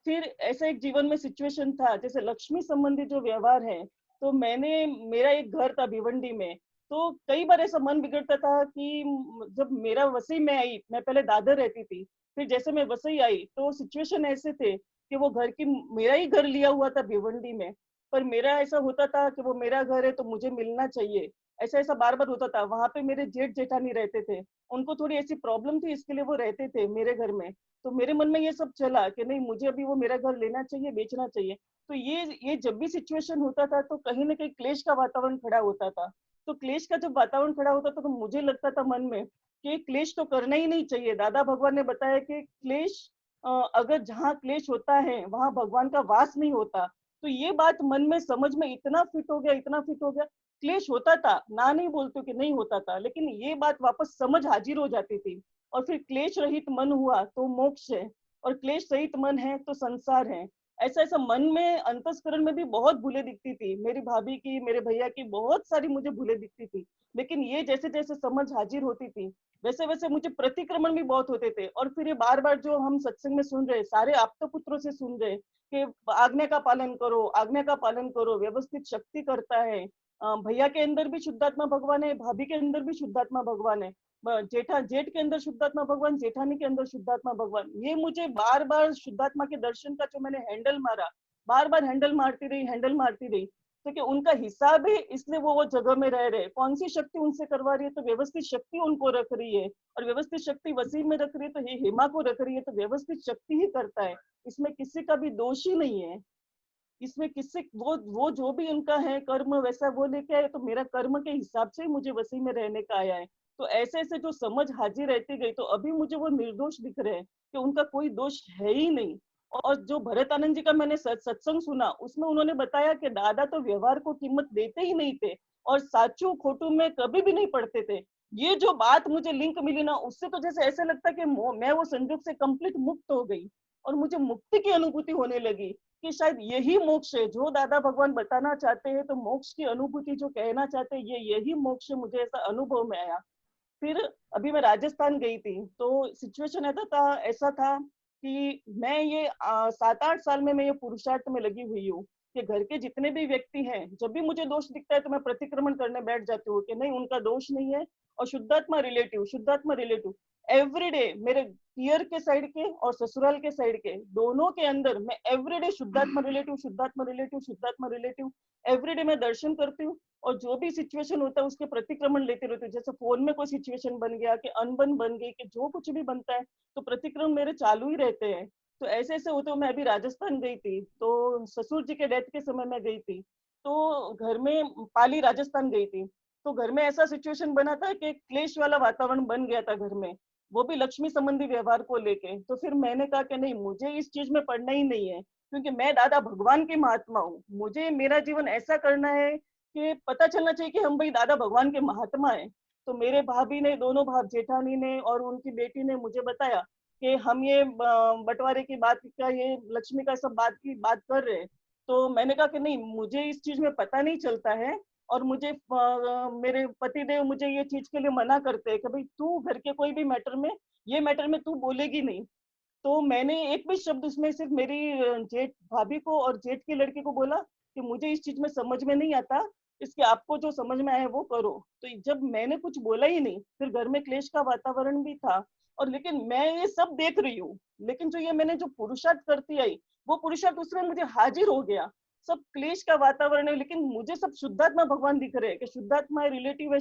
फिर ऐसा एक जीवन में सिचुएशन था, जैसे लक्ष्मी संबंधी जो व्यवहार है, तो मेरा एक घर था भिवंडी में। तो कई बार ऐसा मन बिगड़ता था कि जब मेरा वसई में आई, मैं पहले दादर रहती थी, फिर जैसे मैं वसई आई तो सिचुएशन ऐसे थे कि वो मेरा ही घर लिया हुआ था भिवंडी में, पर मेरा ऐसा होता था कि वो मेरा घर है तो मुझे मिलना चाहिए, ऐसा बार बार होता था। वहां पे मेरे जेठ जेठानी रहते थे, उनको थोड़ी ऐसी प्रॉब्लम थी, इसके लिए वो रहते थे मेरे घर में। तो मेरे मन में ये सब चला कि नहीं, मुझे अभी वो मेरा घर लेना चाहिए, बेचना चाहिए। तो ये जब भी सिचुएशन होता था तो कहीं ना कहीं क्लेश का वातावरण खड़ा होता था। तो क्लेश का जब वातावरण खड़ा होता था तो मुझे लगता था मन में कि क्लेश तो करना ही नहीं चाहिए। दादा भगवान ने बताया कि क्लेश, अगर जहाँ क्लेश होता है वहां भगवान का वास नहीं होता। तो ये बात मन में समझ में इतना फिट हो गया। क्लेश होता था, ना नहीं बोलते कि नहीं होता था, लेकिन ये बात वापस समझ हाजिर हो जाती थी। और फिर क्लेश रहित मन हुआ तो मोक्ष है, और क्लेश सहित मन है तो संसार है। ऐसा मन में अंतस्करण में भी बहुत भूले दिखती थी, मेरी भाभी की, मेरे भैया की, बहुत सारी मुझे भूले दिखती थी। लेकिन ये जैसे जैसे समझ हाजिर होती थी वैसे वैसे मुझे प्रतिक्रमण भी बहुत होते थे। और फिर ये बार बार जो हम सत्संग में सुन रहे, सारे आप्त पुत्रों से सुन रहे कि आज्ञा का पालन करो, आज्ञा का पालन करो, व्यवस्थित शक्ति करता है, भैया के अंदर भी शुद्धात्मा भगवान है, भाभी के अंदर भी शुद्धात्मा भगवान है, जेठ के अंदर शुद्धात्मा भगवान, जेठानी के अंदर शुद्धात्मा भगवान। ये मुझे बार बार शुद्धात्मा के दर्शन का जो मैंने हैंडल मारा, बार बार हैंडल मारती रही, तो कि उनका हिसाब है, इसलिए वो जगह में रह रहे। कौन सी शक्ति उनसे करवा रही है? तो व्यवस्थित शक्ति उनको रख रही है, और व्यवस्थित शक्ति वसीम में रख रही है, तो ये हेमा को रख रही है, तो व्यवस्थित शक्ति ही करता है। इसमें किसी का भी दोष ही नहीं है। इसमें किसी वो जो भी उनका है कर्म वैसा वो लेके आए, तो मेरा कर्म के हिसाब से मुझे वसीम में रहने का आया है। तो ऐसे ऐसे जो समझ हाजिर रहती गई, तो अभी मुझे वो निर्दोष दिख रहे हैं कि उनका कोई दोष है ही नहीं। और जो भरत आनंद जी का मैंने सत्संग सुना, उसमें उन्होंने बताया कि दादा तो व्यवहार को कीमत देते ही नहीं थे और साचू खोटू में कभी भी नहीं पढ़ते थे। ये जो बात मुझे लिंक मिली ना, उससे तो जैसे ऐसे लगता कि मैं वो संयोग से कंप्लीट मुक्त हो गई और मुझे मुक्ति की अनुभूति होने लगी कि शायद यही मोक्ष है जो दादा भगवान बताना चाहते हैं। तो मोक्ष की अनुभूति जो कहना चाहते हैं, ये यही मोक्ष है। मुझे ऐसा अनुभव में आया। फिर अभी मैं राजस्थान गई थी, तो सिचुएशन ऐसा था कि मैं ये 7-8 साल में मैं ये पुरुषार्थ में लगी हुई हूँ कि घर के जितने भी व्यक्ति हैं, जब भी मुझे दोष दिखता है तो मैं प्रतिक्रमण करने बैठ जाती हूँ कि नहीं, उनका दोष नहीं है। और शुद्धात्मा रिलेटिव एवरीडे मेरे पियर के साइड के और ससुराल के साइड के दोनों के अंदर मैं एवरीडे शुद्धात्मा रिलेटिव एवरीडे मैं दर्शन करती हूँ। और जो भी सिचुएशन होता है उसके प्रतिक्रमण लेते रहती हूँ। जैसे फोन में कोई सिचुएशन बन गया कि अनबन बन गई कि जो कुछ भी बनता है, तो प्रतिक्रमण मेरे चालू ही रहते हैं। तो ऐसे ऐसे होते हुए मैं अभी राजस्थान गई थी, तो ससुर जी के डेथ के समय मैं गई थी, तो घर में पाली राजस्थान गई थी, तो घर में ऐसा सिचुएशन बना था कि क्लेश वाला वातावरण बन गया था घर में, वो भी लक्ष्मी संबंधी व्यवहार को लेके। तो फिर मैंने कहा कि नहीं, मुझे इस चीज में पढ़ना ही नहीं है, क्योंकि मैं दादा भगवान की महात्मा हूँ। मुझे मेरा जीवन ऐसा करना है कि पता चलना चाहिए कि हम भाई दादा भगवान के महात्मा है। तो मेरे भाभी ने, दोनों भाभी जेठानी ने और उनकी बेटी ने मुझे बताया कि हम ये बंटवारे की बात का, ये लक्ष्मी का सब बात कर रहे हैं। तो मैंने कहा कि नहीं, मुझे इस चीज में पता नहीं चलता है, और मुझे मेरे पति देव मुझे ये चीज के लिए मना करते हैं कि भाई तू घर के कोई भी मैटर में तू बोलेगी नहीं। तो मैंने एक भी शब्द उसमें सिर्फ मेरी जेठ भाभी को और जेठ की लड़की को बोला कि मुझे इस चीज में समझ में नहीं आता, इसके आपको जो समझ में आए वो करो। तो जब मैंने कुछ बोला ही नहीं, फिर घर में क्लेश का वातावरण भी था, और लेकिन मैं ये सब देख रही हूँ, लेकिन जो ये मैंने जो पुरुषार्थ करती आई, वो पुरुषार्थ उसमें मुझे हाजिर हो गया। सब क्लेश का वातावरण है, लेकिन मुझे सब शुद्धात्मा भगवान दिख रहे हैं कि शुद्धात्मा रिलेटिव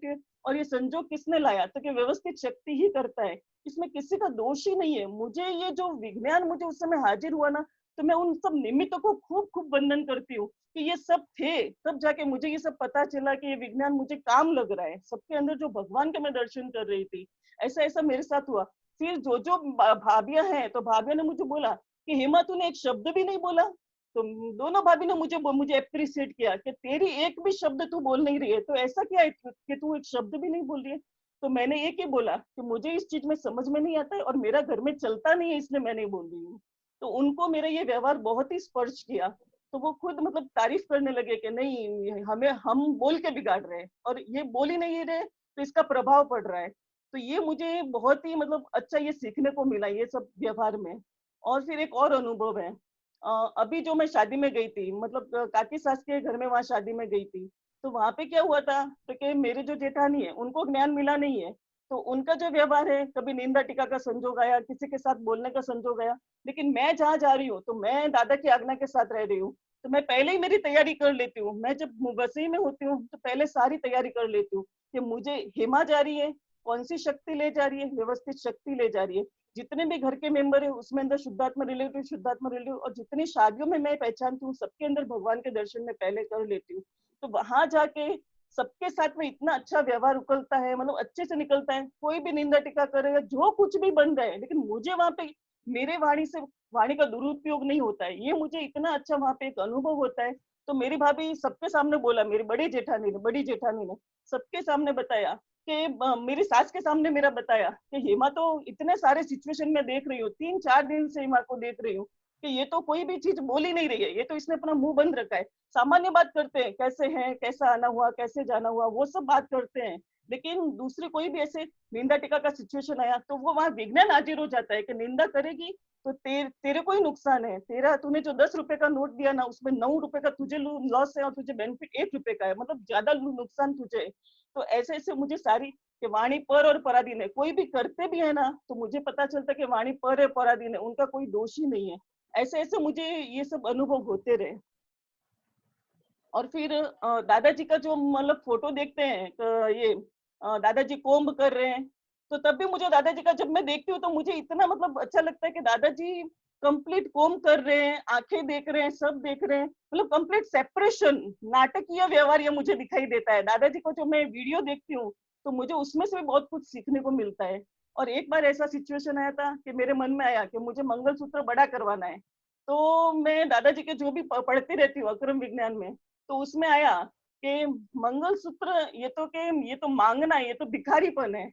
है। और ये संजोग किसने लाया? तो कि व्यवस्थित शक्ति ही करता है, इसमें किसी का दोष ही नहीं है। मुझे ये जो विज्ञान मुझे उस समय हाजिर हुआ ना, तो मैं उन सब निमित्तों को खूब खूब वंदन करती हूँ कि ये सब थे, तब जाके मुझे ये सब पता चला कि ये विज्ञान मुझे काम लग रहा है। सबके अंदर जो भगवान के मैं दर्शन कर रही थी, ऐसा ऐसा मेरे साथ हुआ। फिर जो भाभियां हैं, तो भाभियां ने मुझे बोला कि हेमा तूने एक शब्द भी नहीं बोला। तो दोनों भाभी ने मुझे अप्रिशिएट किया कि तेरी एक भी शब्द तू बोल नहीं रही है, तो ऐसा क्या है कि तू एक शब्द भी नहीं बोल रही है। तो मैंने एक ही बोला कि मुझे इस चीज में समझ में नहीं आता है और मेरा घर में चलता नहीं है, इसलिए मैं नहीं बोल रही हूँ। तो उनको मेरा ये व्यवहार बहुत ही स्पर्श किया, तो वो खुद मतलब तारीफ करने लगे कि नहीं, हम बोल के बिगाड़ रहे हैं, और ये बोल ही नहीं रहे तो इसका प्रभाव पड़ रहा है। तो ये मुझे बहुत ही मतलब अच्छा ये सीखने को मिला ये सब व्यवहार में। और फिर एक और अनुभव है, अभी जो मैं शादी में गई थी, मतलब काकी सास के घर में वहां शादी में गई थी, तो वहां पे क्या हुआ था, तो कि मेरे जो जेठानी है उनको ज्ञान मिला नहीं है, तो उनका जो व्यवहार है, कभी निंदा टीका का संजोग आया, किसी के साथ बोलने का संजोग आया। लेकिन मैं जहाँ जा रही हूँ, तो मैं दादा की आज्ञा के साथ रह रही हूँ, तो मैं पहले ही मेरी तैयारी कर लेती हूँ। मैं जब वसई में होती हूँ तो पहले सारी तैयारी कर लेती हूँ कि मुझे हेमा जा रही है, कौन सी शक्ति ले जा रही है, व्यवस्थित शक्ति ले जा रही है। जितने भी घर के मेंबर है उसमें अंदर शुद्धात्मा रिलेटिव, और जितनी शादियों में मैं पहचानती हूँ सबके अंदर भगवान के दर्शन में पहले कर लेती हूँ। तो वहां जाके सबके साथ में इतना अच्छा व्यवहार उकलता है, मतलब अच्छे से निकलता है। कोई भी निंदा टीका करेगा, जो कुछ भी बन रहा है, लेकिन मुझे वहां पे मेरे वाणी का दुरुपयोग नहीं होता है। ये मुझे इतना अच्छा वहां पे एक अनुभव होता है। तो मेरी भाभी सबके सामने बोला, मेरी बड़ी जेठानी ने सबके सामने बताया कि मेरी सास के सामने मेरा बताया कि हेमा तो इतने सारे सिचुएशन में देख रही हूँ, 3-4 दिन से हेमा को देख रही हूँ कि ये तो कोई भी चीज बोल ही नहीं रही है, ये तो इसने अपना मुंह बंद रखा है। सामान्य बात करते हैं, कैसे हैं, कैसा आना हुआ, कैसे जाना हुआ, वो सब बात करते हैं। लेकिन दूसरी कोई भी ऐसे निंदा टीका का सिचुएशन आया तो वो वहां विज्ञान हाजिर हो जाता है कि निंदा करेगी तो तेरे को ही नुकसान है। तूने जो 10 रुपए का नोट दिया ना, उसमें 9 रुपए का तुझे लॉस है और तुझे बेनिफिट 1 रुपए का है, मतलब ज्यादा नुकसान तुझे है। तो ऐसे ऐसे मुझे सारी कि वाणी पर और पराधीन है, कोई भी करते भी है ना तो मुझे पता चलता कि वाणी पर है पराधीन है, उनका कोई दोष ही नहीं है। ऐसे ऐसे मुझे ये सब अनुभव होते रहे। और फिर दादाजी का जो मतलब फोटो देखते हैं, ये दादाजी कोम्ब कर रहे हैं, तो तब भी मुझे दादाजी का जब मैं देखती हूँ तो मुझे इतना मतलब अच्छा लगता है कि दादाजी कंप्लीट कोम कर रहे हैं, आंखें देख रहे हैं, सब देख रहे हैं, मतलब कंप्लीट सेपरेशन, नाटकीय व्यवहार ये मुझे दिखाई देता है। दादाजी को जो मैं वीडियो देखती हूँ तो मुझे उसमें से भी बहुत कुछ सीखने को मिलता है। और एक बार ऐसा सिचुएशन आया था कि मेरे मन में आया कि मुझे मंगलसूत्र बड़ा करवाना है, तो मैं दादाजी के जो भी पढ़ती रहती हूँ अक्रम विज्ञान में, तो उसमें आया कि मंगलसूत्र ये तो मांगना है, ये तो भिखारीपन है।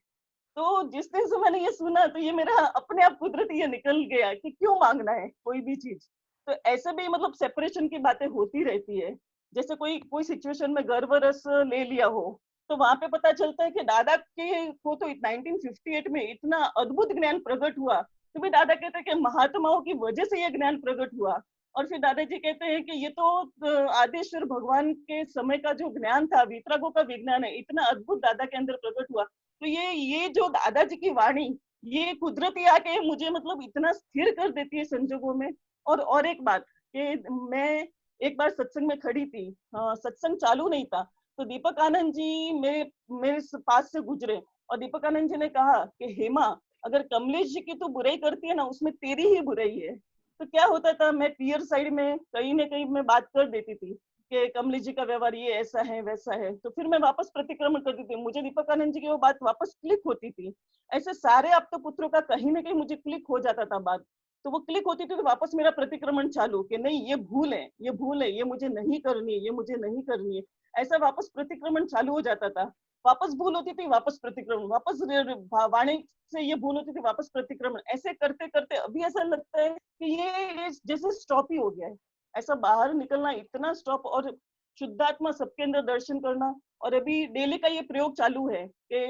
तो जिस दिन से मैंने ये सुना तो ये मेरा अपने आप कुदरती ये निकल गया कि क्यों मांगना है कोई भी चीज। तो ऐसे भी मतलब सेपरेशन की बातें होती रहती है। जैसे कोई सिचुएशन में गर्भ रस ले लिया हो तो वहां पे पता चलता है कि दादा के को तो 1958 में इतना अद्भुत ज्ञान प्रकट हुआ, तो भी दादा कहते हैं कि महात्माओं की वजह से ये ज्ञान प्रकट हुआ। और फिर दादाजी कहते हैं कि ये तो आदेश्वर भगवान के समय का जो ज्ञान था, वीतरागों का विज्ञान है, इतना अद्भुत दादा के अंदर प्रकट हुआ। तो ये जो दादाजी की वाणी, ये कुदरती आके मुझे मतलब इतना स्थिर कर देती है संजोगों में। और एक बात कि मैं एक बार सत्संग में खड़ी थी, सत्संग चालू नहीं था, तो दीपक आनंद जी मेरे पास से गुजरे और दीपक आनंद जी ने कहा कि हेमा, अगर कमलेश जी की तो बुराई करती है ना, उसमें तेरी ही बुराई है। तो क्या होता था, मैं पियर साइड में कहीं ना कहीं मैं बात कर देती थी कि कमलेश जी का व्यवहार ये ऐसा है वैसा है, तो फिर मैं वापस प्रतिक्रमण करती थी, मुझे दीपक आनंद जी की वो बात वापस क्लिक होती थी। ऐसे सारे आप तो पुत्रों का कहीं ना कहीं मुझे क्लिक हो जाता था बात, तो वो क्लिक होती थी तो वापस मेरा प्रतिक्रमण चालू कि नहीं ये भूल है, ये भूल है, ये मुझे नहीं करनी है, ये मुझे नहीं करनी है। ऐसा वापस प्रतिक्रमण चालू हो जाता था। वापस भूल होती थी, वापस प्रतिक्रमण, वापस वाणी से ये भूल होती थी, वापस प्रतिक्रमण। ऐसे करते करते अभी ऐसा लगता है कि ये जैसे स्टॉप ही हो गया है, ऐसा बाहर निकलना इतना स्टॉप, और शुद्धात्मा सबके अंदर दर्शन करना। और अभी डेली का ये प्रयोग चालू है कि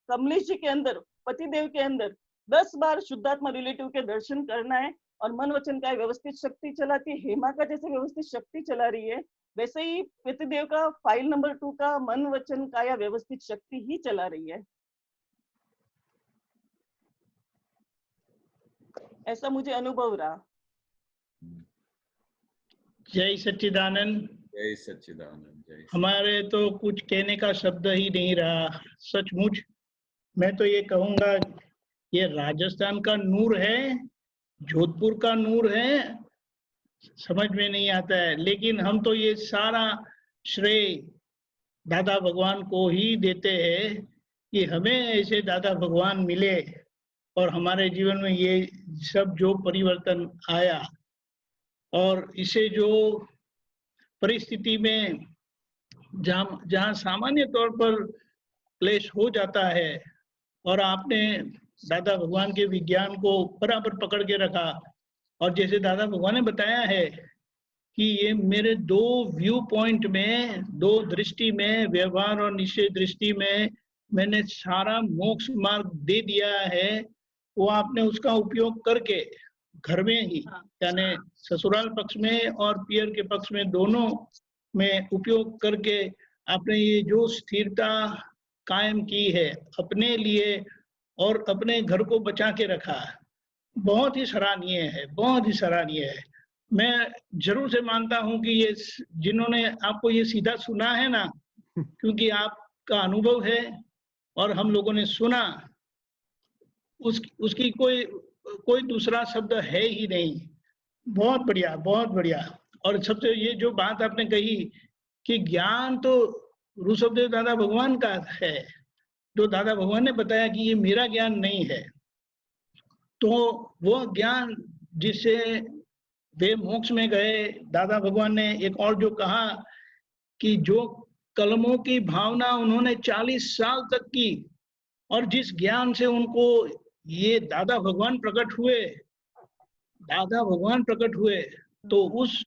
कमलेश जी के अंदर, पतिदेव के अंदर 10 बार शुद्धात्मा रिलेटिव के दर्शन करना है। और मन वचन का व्यवस्थित शक्ति चलाती है, हेमा का जैसे व्यवस्थित शक्ति चला रही है, वैसे ही पतिदेव का फाइल नंबर 2 का मन वचन का या व्यवस्थित शक्ति ही चला रही है। ऐसा मुझे अनुभव रहा। जय सच्चिदानंद। जय सच्चिदानंद। जय हमारे तो कुछ कहने का शब्द ही नहीं रहा, सचमुच। मैं तो ये कहूंगा, ये राजस्थान का नूर है, जोधपुर का नूर है, समझ में नहीं आता है, लेकिन हम तो ये सारा श्रेय दादा भगवान को ही देते हैं कि हमें ऐसे दादा भगवान मिले और हमारे जीवन में ये सब जो परिवर्तन आया, और इसे जो परिस्थिति में जहाँ सामान्य तौर पर क्लेश हो जाता है, और आपने दादा भगवान के विज्ञान को बराबर पकड़ के रखा। और जैसे दादा भगवान ने बताया है कि ये मेरे 2 व्यू पॉइंट में, 2 दृष्टि में, व्यवहार और निश्चय दृष्टि में मैंने सारा मोक्ष मार्ग दे दिया है, वो आपने उसका उपयोग करके घर में ही, यानी ससुराल पक्ष में और पियर के पक्ष में, दोनों में उपयोग करके आपने ये जो स्थिरता कायम की है अपने लिए और अपने घर को बचा के रखा, बहुत ही सराहनीय है, बहुत ही सराहनीय है। मैं जरूर से मानता हूं कि ये जिन्होंने आपको ये सीधा सुना है ना, क्योंकि आपका अनुभव है और हम लोगों ने सुना, उसकी कोई दूसरा शब्द है ही नहीं। बहुत बढ़िया, बहुत बढ़िया। और सबसे ये जो बात आपने कही कि ज्ञान तो ऋषभदेव दादा भगवान का है, जो दादा भगवान ने बताया कि ये मेरा ज्ञान नहीं है, तो वो ज्ञान जिससे वे मोक्ष में गए, दादा भगवान ने एक और जो कहा कि जो कलमों की भावना उन्होंने 40 साल तक की, और जिस ज्ञान से उनको ये दादा भगवान प्रकट हुए, तो उस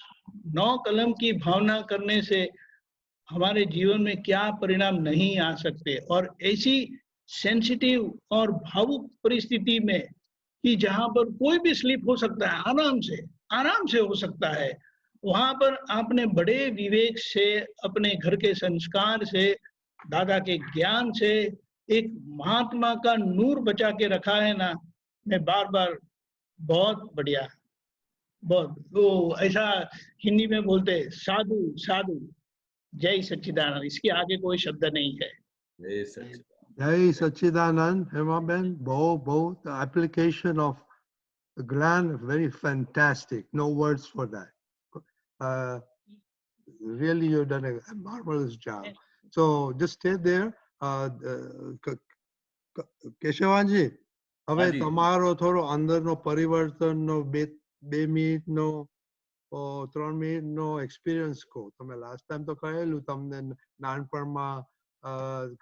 9 कलम की भावना करने से हमारे जीवन में क्या परिणाम नहीं आ सकते। और ऐसी सेंसिटिव और भावुक परिस्थिति में कि जहां पर कोई भी स्लिप हो सकता है, आराम से हो सकता है, वहां पर आपने बड़े विवेक से, अपने घर के संस्कार से, दादा के ज्ञान से एक महात्मा का नूर बचा के रखा है ना। मैं बार बार बहुत बढ़िया, बहुत वो ऐसा हिंदी में बोलते साधु साधु, जय सच्चिदानंद, इसके आगे कोई शब्द नहीं है। जय सच्चिदानंद। हेमाबेन, बहुत the application of the Gyan, very fantastic. No words for that. Really, you've done a marvelous job. So just stay there. કેશવાનજી, હવે તમારો થોડો અંદરનો પરિવર્તનનો 2 મિનિટનો 3 મિનિટનો એક્સપિરિયન્સ કહો. તમે લાસ્ટ ટાઈમ તો કહેલું તમને નાનપણમાં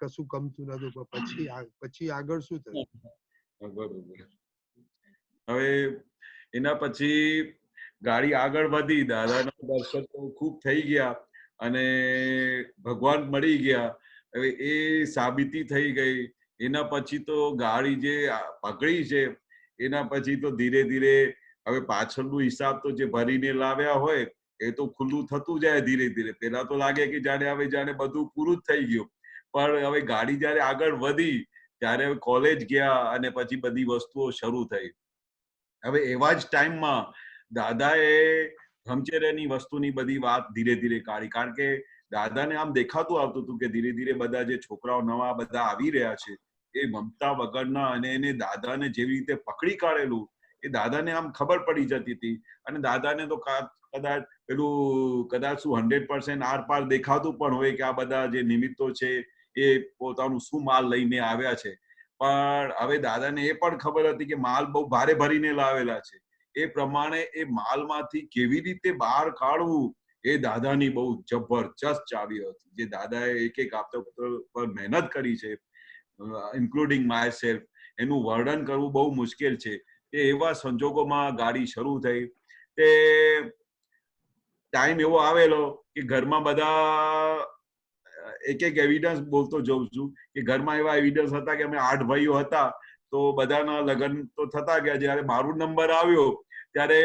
કશું ગમતું નતું, પણ પછી આગળ શું થયું? બરોબર. હવે એના પછી ગાડી આગળ વધી, દાદાના દર્શન તો ખૂબ થઈ ગયા અને ભગવાન મળી ગયા. હવે એ સાબિતી થઈ ગઈ. એના પછી તો ગાડી જે પકડી છે એના પછી તો ધીરે ધીરે હવે પાછળનો હિસાબ તો જે ભરીને લાવ્યા હોય એ તો ખુલ્લું થતું જાય ધીરે ધીરે. પેલા તો લાગે કે જાણે બધું પૂરું જ થઈ ગયું, પણ હવે ગાડી જયારે આગળ વધી ત્યારે કોલેજ ગયા અને પછી બધી વસ્તુઓ શરૂ થઈ. હવે એવા જ ટાઈમમાં દાદાએ બ્રહ્મચર્યની વસ્તુની બધી વાત ધીરે ધીરે કાઢી, કારણ કે દાદાને આમ દેખાતું આવતું હતું કે ધીરે ધીરે બધા જે છોકરાઓ નવા બધા આવી રહ્યા છે એ મમતા વગરના, અને એને દાદાને જેવી રીતે પકડી કાઢેલું એ દાદાને આમ ખબર પડી જતી હતી. અને દાદાને તો કદાચ શું 100% આર પાર દેખાતું પણ હોય કે આ બધા જે નિમિત્તો છે એ પોતાનું શું માલ લઈને આવ્યા છે, પણ હવે દાદાને એ પણ ખબર હતી કે માલ બહુ ભારે ભરીને લાવેલા છે. એ પ્રમાણે એ માલમાંથી કેવી રીતે બહાર કાઢવું એ દાદાની બહુ જબરજસ્ત ચાવી હતી, જે દાદાએ એક એક આપતા પર મહેનત કરી છે, ઇન્ક્લુડિંગ માય સેલ્ફ. એનું વર્ણન કરવું બહુ મુશ્કેલ છે. એ એવા સંજોગોમાં ગાડી શરૂ થઈ. તે ટાઈમ એવો આવેલો કે ઘરમાં બધા એક એવિડન્સ બોલતો જઉં છું કે ઘરમાં એવા એવિડન્સ હતા કે અમે 8 ભાઈઓ હતા, તો બધાના લગ્ન તો થતા ગયા. જયારે મારો નંબર આવ્યો ત્યારે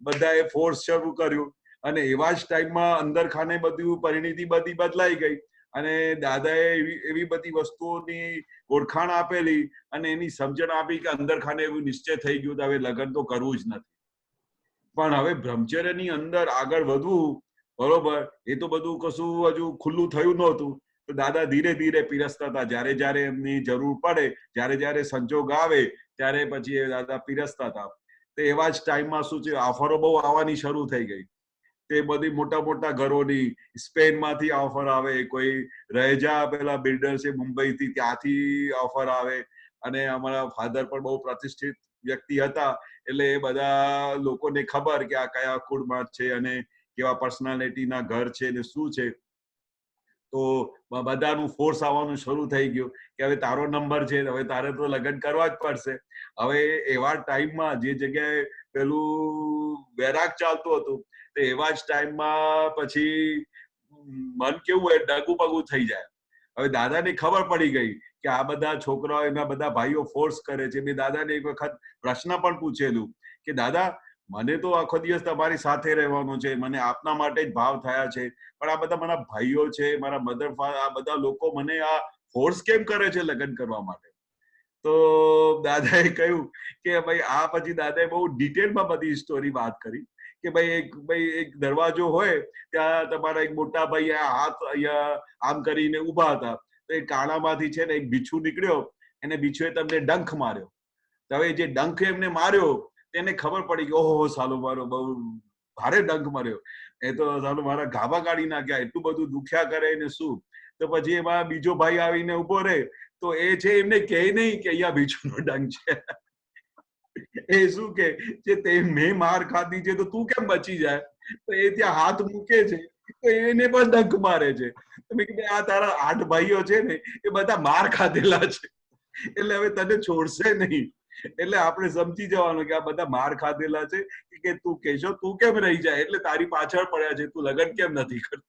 બધાએ ફોર્સ શરૂ કર્યું, અને એવા જ ટાઈમમાં અંદર ખાને બધું પરિણીતિ બધી બદલાઈ ગઈ, અને દાદાએ એવી બધી વસ્તુઓની ઓળખાણ આપેલી અને એની સમજણ આપી કે અંદર ખાને એવું નિશ્ચય થઈ ગયું હવે લગ્ન તો કરવું જ નથી. પણ હવે બ્રહ્મચર્યની અંદર આગળ વધવું, બરોબર, એ તો બધું કશું હજુ ખુલ્લું થયું નહોતું. તો દાદા ધીરે ધીરે પીરસતા હતા, જ્યારે એમની જરૂર પડે, જ્યારે સંજોગ આવે ત્યારે પછી એ દાદા પીરસતા હતા. તો એવા જ ટાઈમમાં શું છે, ઓફરો બહુ આવવાની શરૂ થઈ ગઈ. તે બધી મોટા મોટા ઘરોની, સ્પેનમાંથી ઓફર આવે, કોઈ રહેજા પેલા બિલ્ડર છે મુંબઈથી, ત્યાંથી ઓફર આવે. અને અમારા ફાધર પણ બહુ પ્રતિષ્ઠિત વ્યક્તિ હતા, એટલે એ બધા લોકોને ખબર કે આ કયા કુળમાં છે અને કેવા પર્સનાલિટીના ઘર છે ને શું છે. તો બધાનું ફોર્સ આવવાનું શરૂ થઈ ગયું કે હવે તારો નંબર છે, હવે તારે તો લગ્ન કરવા જ પડશે. હવે એવા ટાઈમમાં જે જગ્યાએ પેલું વૈરાગ ચાલતું હતું, તો એવા જ ટાઈમમાં પછી મન કેવું હોય, ડગું પગું થઈ જાય. હવે દાદાને ખબર પડી ગઈ કે આ બધા છોકરાઓ, એના બધા ભાઈઓ ફોર્સ કરે છે. મેં દાદાને એક વખત પ્રશ્ન પણ પૂછેલું કે દાદા, મને તો આખો દિવસ તમારી સાથે રહેવાનું છે, મને આપના માટે જ ભાવ થયા છે, પણ આ બધા મારા ભાઈઓ છે, મારા મધર ફાધર, આ બધા લોકો મને આ ફોર્સ કેમ કરે છે લગ્ન કરવા માટે? તો દાદાએ કહ્યું કે ભાઈ આ પછી દાદાએ બહુ ડિટેલમાં બધી સ્ટોરી વાત કરી કે ભાઈ એક દરવાજો હોય, ત્યાં તમારા એક મોટા ભાઈ હાથ અહીંયા આમ કરીને ઉભા હતા, તો એ કાણામાંથી છે ને એક બીછું નીકળ્યો, એને બીછુએ તમને ડંખ માર્યો. તો હવે જે ડંખ એમને માર્યો તેને ખબર પડી કે ઓહો સાલો મારો બહુ ભારે ડંખ માર્યો, એ તો સાલો મારા ગાભા કાઢી નાખ્યા, એટલું બધું દુખ્યા કરે ને શું. તો પછી એમાં બીજો ભાઈ આવીને ઉભો રહે, તો એ છે એમને કહે નહીં કે અહીંયા બીજુનો ડંખ છે, એ શું કે તે મેં માર ખાધી છે તો તું કેમ બચી જાય? તો એ ત્યાં હાથ મૂકે છે તો એને પણ ડંખ મારે છે. મેં કીધું આ તારા 8 ભાઈઓ છે ને એ બધા માર ખાધેલા છે, એટલે હવે તને છોડશે નહીં. એટલે આપણે સમજી જવાનું કે આ બધા માર ખાધેલા છે કે તું કહેશો તું કેમ રહી જાય, એટલે તારી પાછળ પડ્યા છે, તું લગ્ન કેમ નથી કરતો.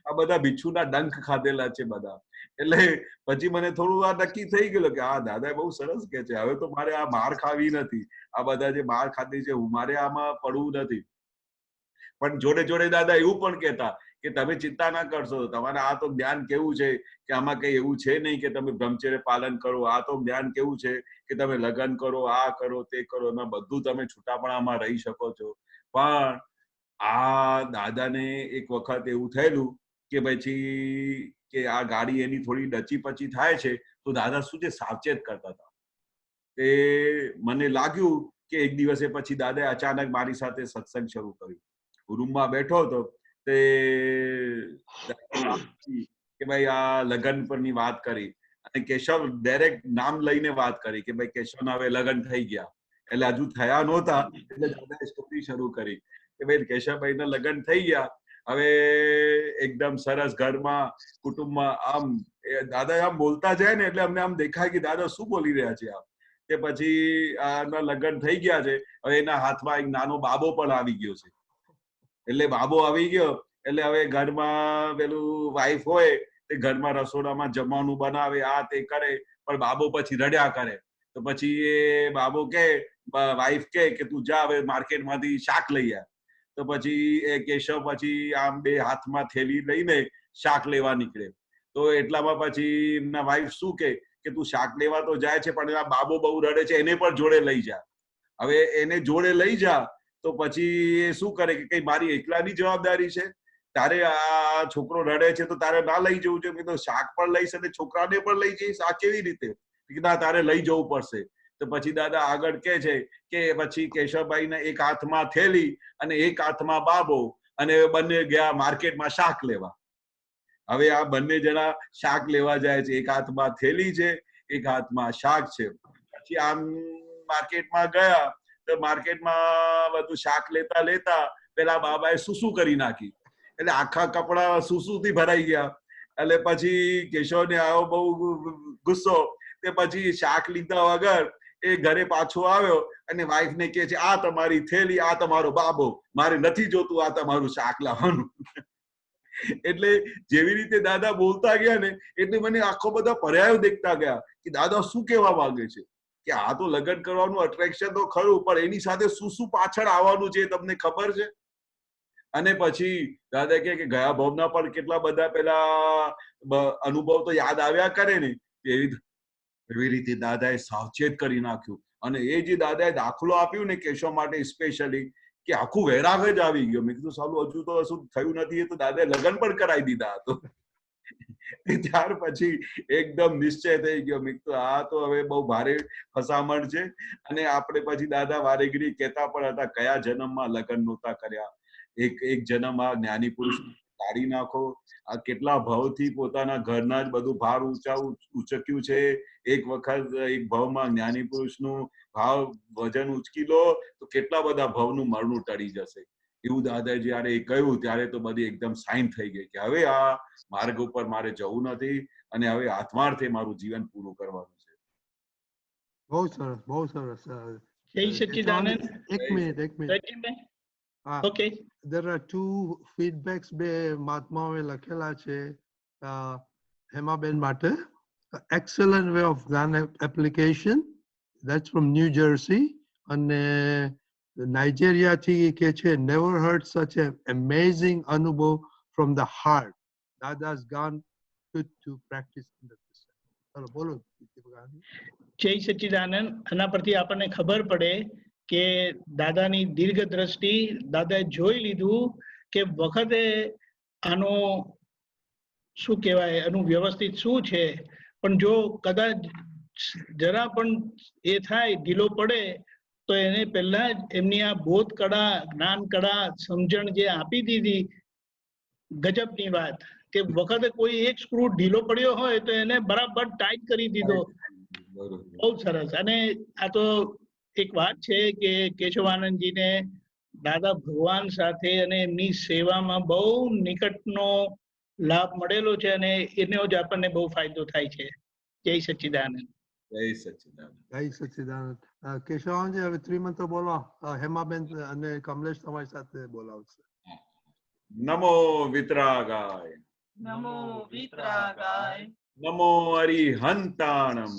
આ બધા બિચ્છુના ડંખ ખાધેલા છે બધા. એટલે પછી મને થોડું આ નક્કી થઈ ગયેલું કે આ દાદા બહુ સરસ કે છે, હવે તો મારે આ માર ખાવી નથી, આ બધા જે માર ખાધી છે મારે આમાં પડવું નથી. પણ જોડે જોડે દાદા એવું પણ કહેતા કે તમે ચિંતા ના કરશો, તમારે આ તો જ્ઞાન કેવું છે કે આમાં કઈ એવું છે નહીં કે તમે બ્રહ્મચર્ય પાલન કરો, આ તો જ્ઞાન કેવું છે કે તમે લગ્ન કરો, આ કરો તે કરો, એમાં બધું તમે છૂટાપણામાં રહી શકો છો. પણ આ દાદાને એક વખત એવું થયેલું કે પછી કે આ ગાડી એની થોડી ડચી પચી થાય છે તો દાદા શું છે સાવચેત કરતા હતા. તે મને લાગ્યું કે એક દિવસે પછી દાદાએ અચાનક મારી સાથે સત્સંગ શરૂ કર્યું. રૂમમાં બેઠો હતો તે કે ભાઈ આ લગ્ન પરની વાત કરી અને કેશવ ડાયરેક્ટ નામ લઈને વાત કરી કે ભાઈ કેશવના હવે લગ્ન થઈ ગયા. એટલે હજુ થયા નહોતા એટલે દાદાએ સ્ટોરી શરૂ કરી કે ભાઈ કેશવભાઈના લગ્ન થઈ ગયા, હવે એકદમ સરસ ઘરમાં કુટુંબમાં. આમ દાદા આમ બોલતા જાય ને એટલે અમને આમ દેખાય કે દાદા શું બોલી રહ્યા છે આમ. કે પછી આના લગ્ન થઈ ગયા છે, હવે એના હાથમાં એક નાનો બાબો પણ આવી ગયો છે. એટલે બાબો આવી ગયો એટલે હવે ઘરમાં પેલું વાઈફ હોય તે ઘરમાં રસોડામાં જમવાનું બનાવે, આ તે કરે, પણ બાબો પછી રડ્યા કરે. તો પછી એ બાબો કે વાઈફ કે તું જા હવે માર્કેટમાંથી શાક લઈ આવ. તો પછી એ કેશવ પછી આમ બે હાથમાં થેલી લઈને શાક લેવા નીકળે. તો એટલામાં પછી એમના વાઈફ શું કે તું શાક લેવા તો જાય છે પણ આ બાબો બહુ રડે છે, એને પણ જોડે લઈ જા. હવે એને જોડે લઈ જા તો પછી એ શું કરે કે કઈ મારી એકલાની જવાબદારી છે, તારે આ છોકરો રડે છે તો તારે ના લઈ જવું જોઈએ. તો શાક પણ લઈશ અને છોકરાને પણ લઈ જઈશ, આ કેવી રીતે? ના તારે લઈ જવું પડશે. તો પછી દાદા આગળ કે છે કે પછી કેશવભાઈને એક હાથમાં થેલી અને એક હાથમાં બાબો, અને બંને ગયા માર્કેટમાં શાક લેવા. હવે આ બંને જણા શાક લેવા જાય છે, એક હાથમાં થેલી છે, એક હાથમાં શાક છે. પછી આમ માર્કેટમાં ગયા તો માર્કેટમાં બધું શાક લેતા લેતા પેલા બાબાએ સુસુ કરી નાખી, એટલે આખા કપડા સુસુથી ભરાઈ ગયા. એટલે પછી કેશવને આવ્યો બહુ ગુસ્સો. તે પછી શાક લીધા વગર એ ઘરે પાછો આવ્યો અને વાઈફને કહે છે આ તમારી થેલી, આ તમારો બાબો, મારે નથી જોતું આ તમારું શાક લાવવાનું. એટલે જેવી રીતે દાદા બોલતા ગયા ને એટલે મને આખો બધા પર્યાયો દેખતા ગયા કે દાદા શું કહેવા માંગે છે. કે આ તો લગ્ન કરવાનું અટ્રેક્શન તો ખરું, પણ એની સાથે શું શું પાછળ આવવાનું છે તમને ખબર છે? અને પછી દાદા કે ગયા ભાવના પણ કેટલા બધા પેલા અનુભવ તો યાદ આવ્યા કરે ને, એવી રીતે દાદાએ સાવચેત કરી નાખ્યું. અને એ જે દાદાએ દાખલો આપ્યું ને કેશવ માટે સ્પેશિયલી, કે આખું વૈરાગ જ આવી ગયો. મેં કીધું સાલું હજુ તો શું થયું નથી, તો દાદાએ લગ્ન પણ કરાવી દીધા હતો. ત્યાર પછી એકદમ નિશ્ચય થઈ ગયો. મેં કીધું આ તો હવે બહુ ભારે ફસામણ છે. અને આપણે પછી દાદા વારેઘડી કહેતા પણ હતા કયા જન્મમાં લગ્ન નહોતા કર્યા, એક જન્મ આ જ્ઞાની પુરુષ કાઢી નાખો. આ કેટલા ભાવથી પોતાના ઘરના જ બધું ભાર ઉચક્યું છે. એક વખત એક ભાવમાં જ્ઞાની પુરુષનું ભાવ વજન ઉચકી લો તો કેટલા બધા ભાવનું મરણું ટળી જશે. એવું દાદાએ જયારે કહ્યું ત્યારે તો બધી એકદમ સાઈન થઈ ગઈ કે હવે આ માર્ગ ઉપર મારે જવું નથી અને હવે આત્માર્થે મારું જીવન પૂરું કરવાનું છે. બહુ સરસ, બહુ સરસ. જય સચ્ચિદાનંદ. એક minute. Okay. There are two feedbacks બે મહાત્માઓએ લખેલા છે હેમાબેન માટે. Excellent way of Gyan application. That's from New Jersey. અને નાઇજેરિયા થી કે છે never heard such an amazing અનુભવ from the heart. Dada's gone good to practice in the system. ચાલો બોલો. જય સચ્ચિદાનંદ. આના પરથી આપણને ખબર પડે કે દાદાની દીર્ઘ દ્રષ્ટિ, દાદાએ જોઈ લીધું કે વખતે આનો શું કહેવાય, આનું વ્યવસ્થિત શું છે. પણ જો કદાચ જરા પણ એ થાય, ઢીલો પડે, તો એને પહેલા જ એમની આ બોધ કળા, જ્ઞાન કળા, સમજણ જે આપી દીધી, ગજબની વાત. કે વખતે કોઈ એક સ્ક્રૂ ઢીલો પડ્યો હોય તો એને બરાબર ટાઈટ કરી દીધો. બહુ સરસ. અને આ તો એક વાત છે કે કેશવાનંદજીને દાદા ભગવાન સાથે અને એમની સેવામાં બહુ નિકટનો લાભ મળેલો છે અને એનો જ આપણને બહુ ફાયદો થાય છે. જય સચ્ચિદાનંદ. જય સચ્ચિદાનંદ. જય સચ્ચિદાનંદ. કેશવાનંદજી હવે ત્રિમંત્ર બોલો. હેમાબેન અને કમલેશ તમારી સાથે બોલાવશે. નમો વિતરાગાય, નમો વિતરાગાય, નમો અરિહંતાણમ,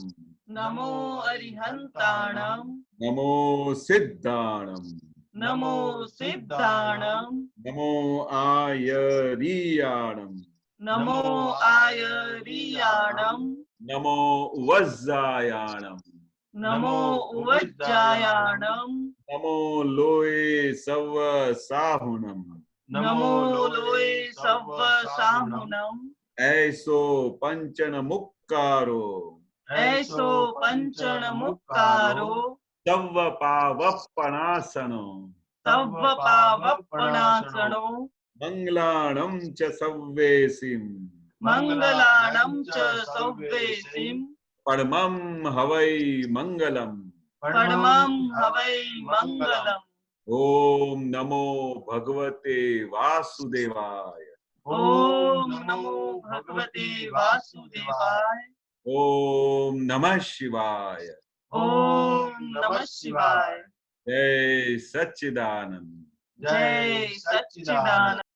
નમો અરિહંતાણમ, નમો સિદ્ધાણમ, નમો સિદ્ધાણમ, નમો આયરિયાણમ, નમો આયરિયાણમ, નમો ઉવજ્જાયાણમ, નમો ઉવજ્જાયાણમ, નમો લોય સવ સાહુનમ, નમો લોય સવ્વ સાહુનમ, એસો પંચન મુક્કારો, એસો પંચણ મુક્કારો, સવ પાવપણાસનો, સવ્વ પાવપણાસણો, મંગલાણમ ચ સવ્વેસિમ, મંગલાણમ ચ સવ્વેસિમ, પરમમ હવૈ મંગલમ. પરમં હવૈ મંગલમ. ઓમ નમો ભગવતે વાસુદેવાય, ઓમ નમો ભગવતે વાસુદેવાય, ઓમ નમઃ શિવાય, ઓમ નમઃ શિવાય. જય સચ્ચિદાનંદ. જય સચ્ચિદાનંદ.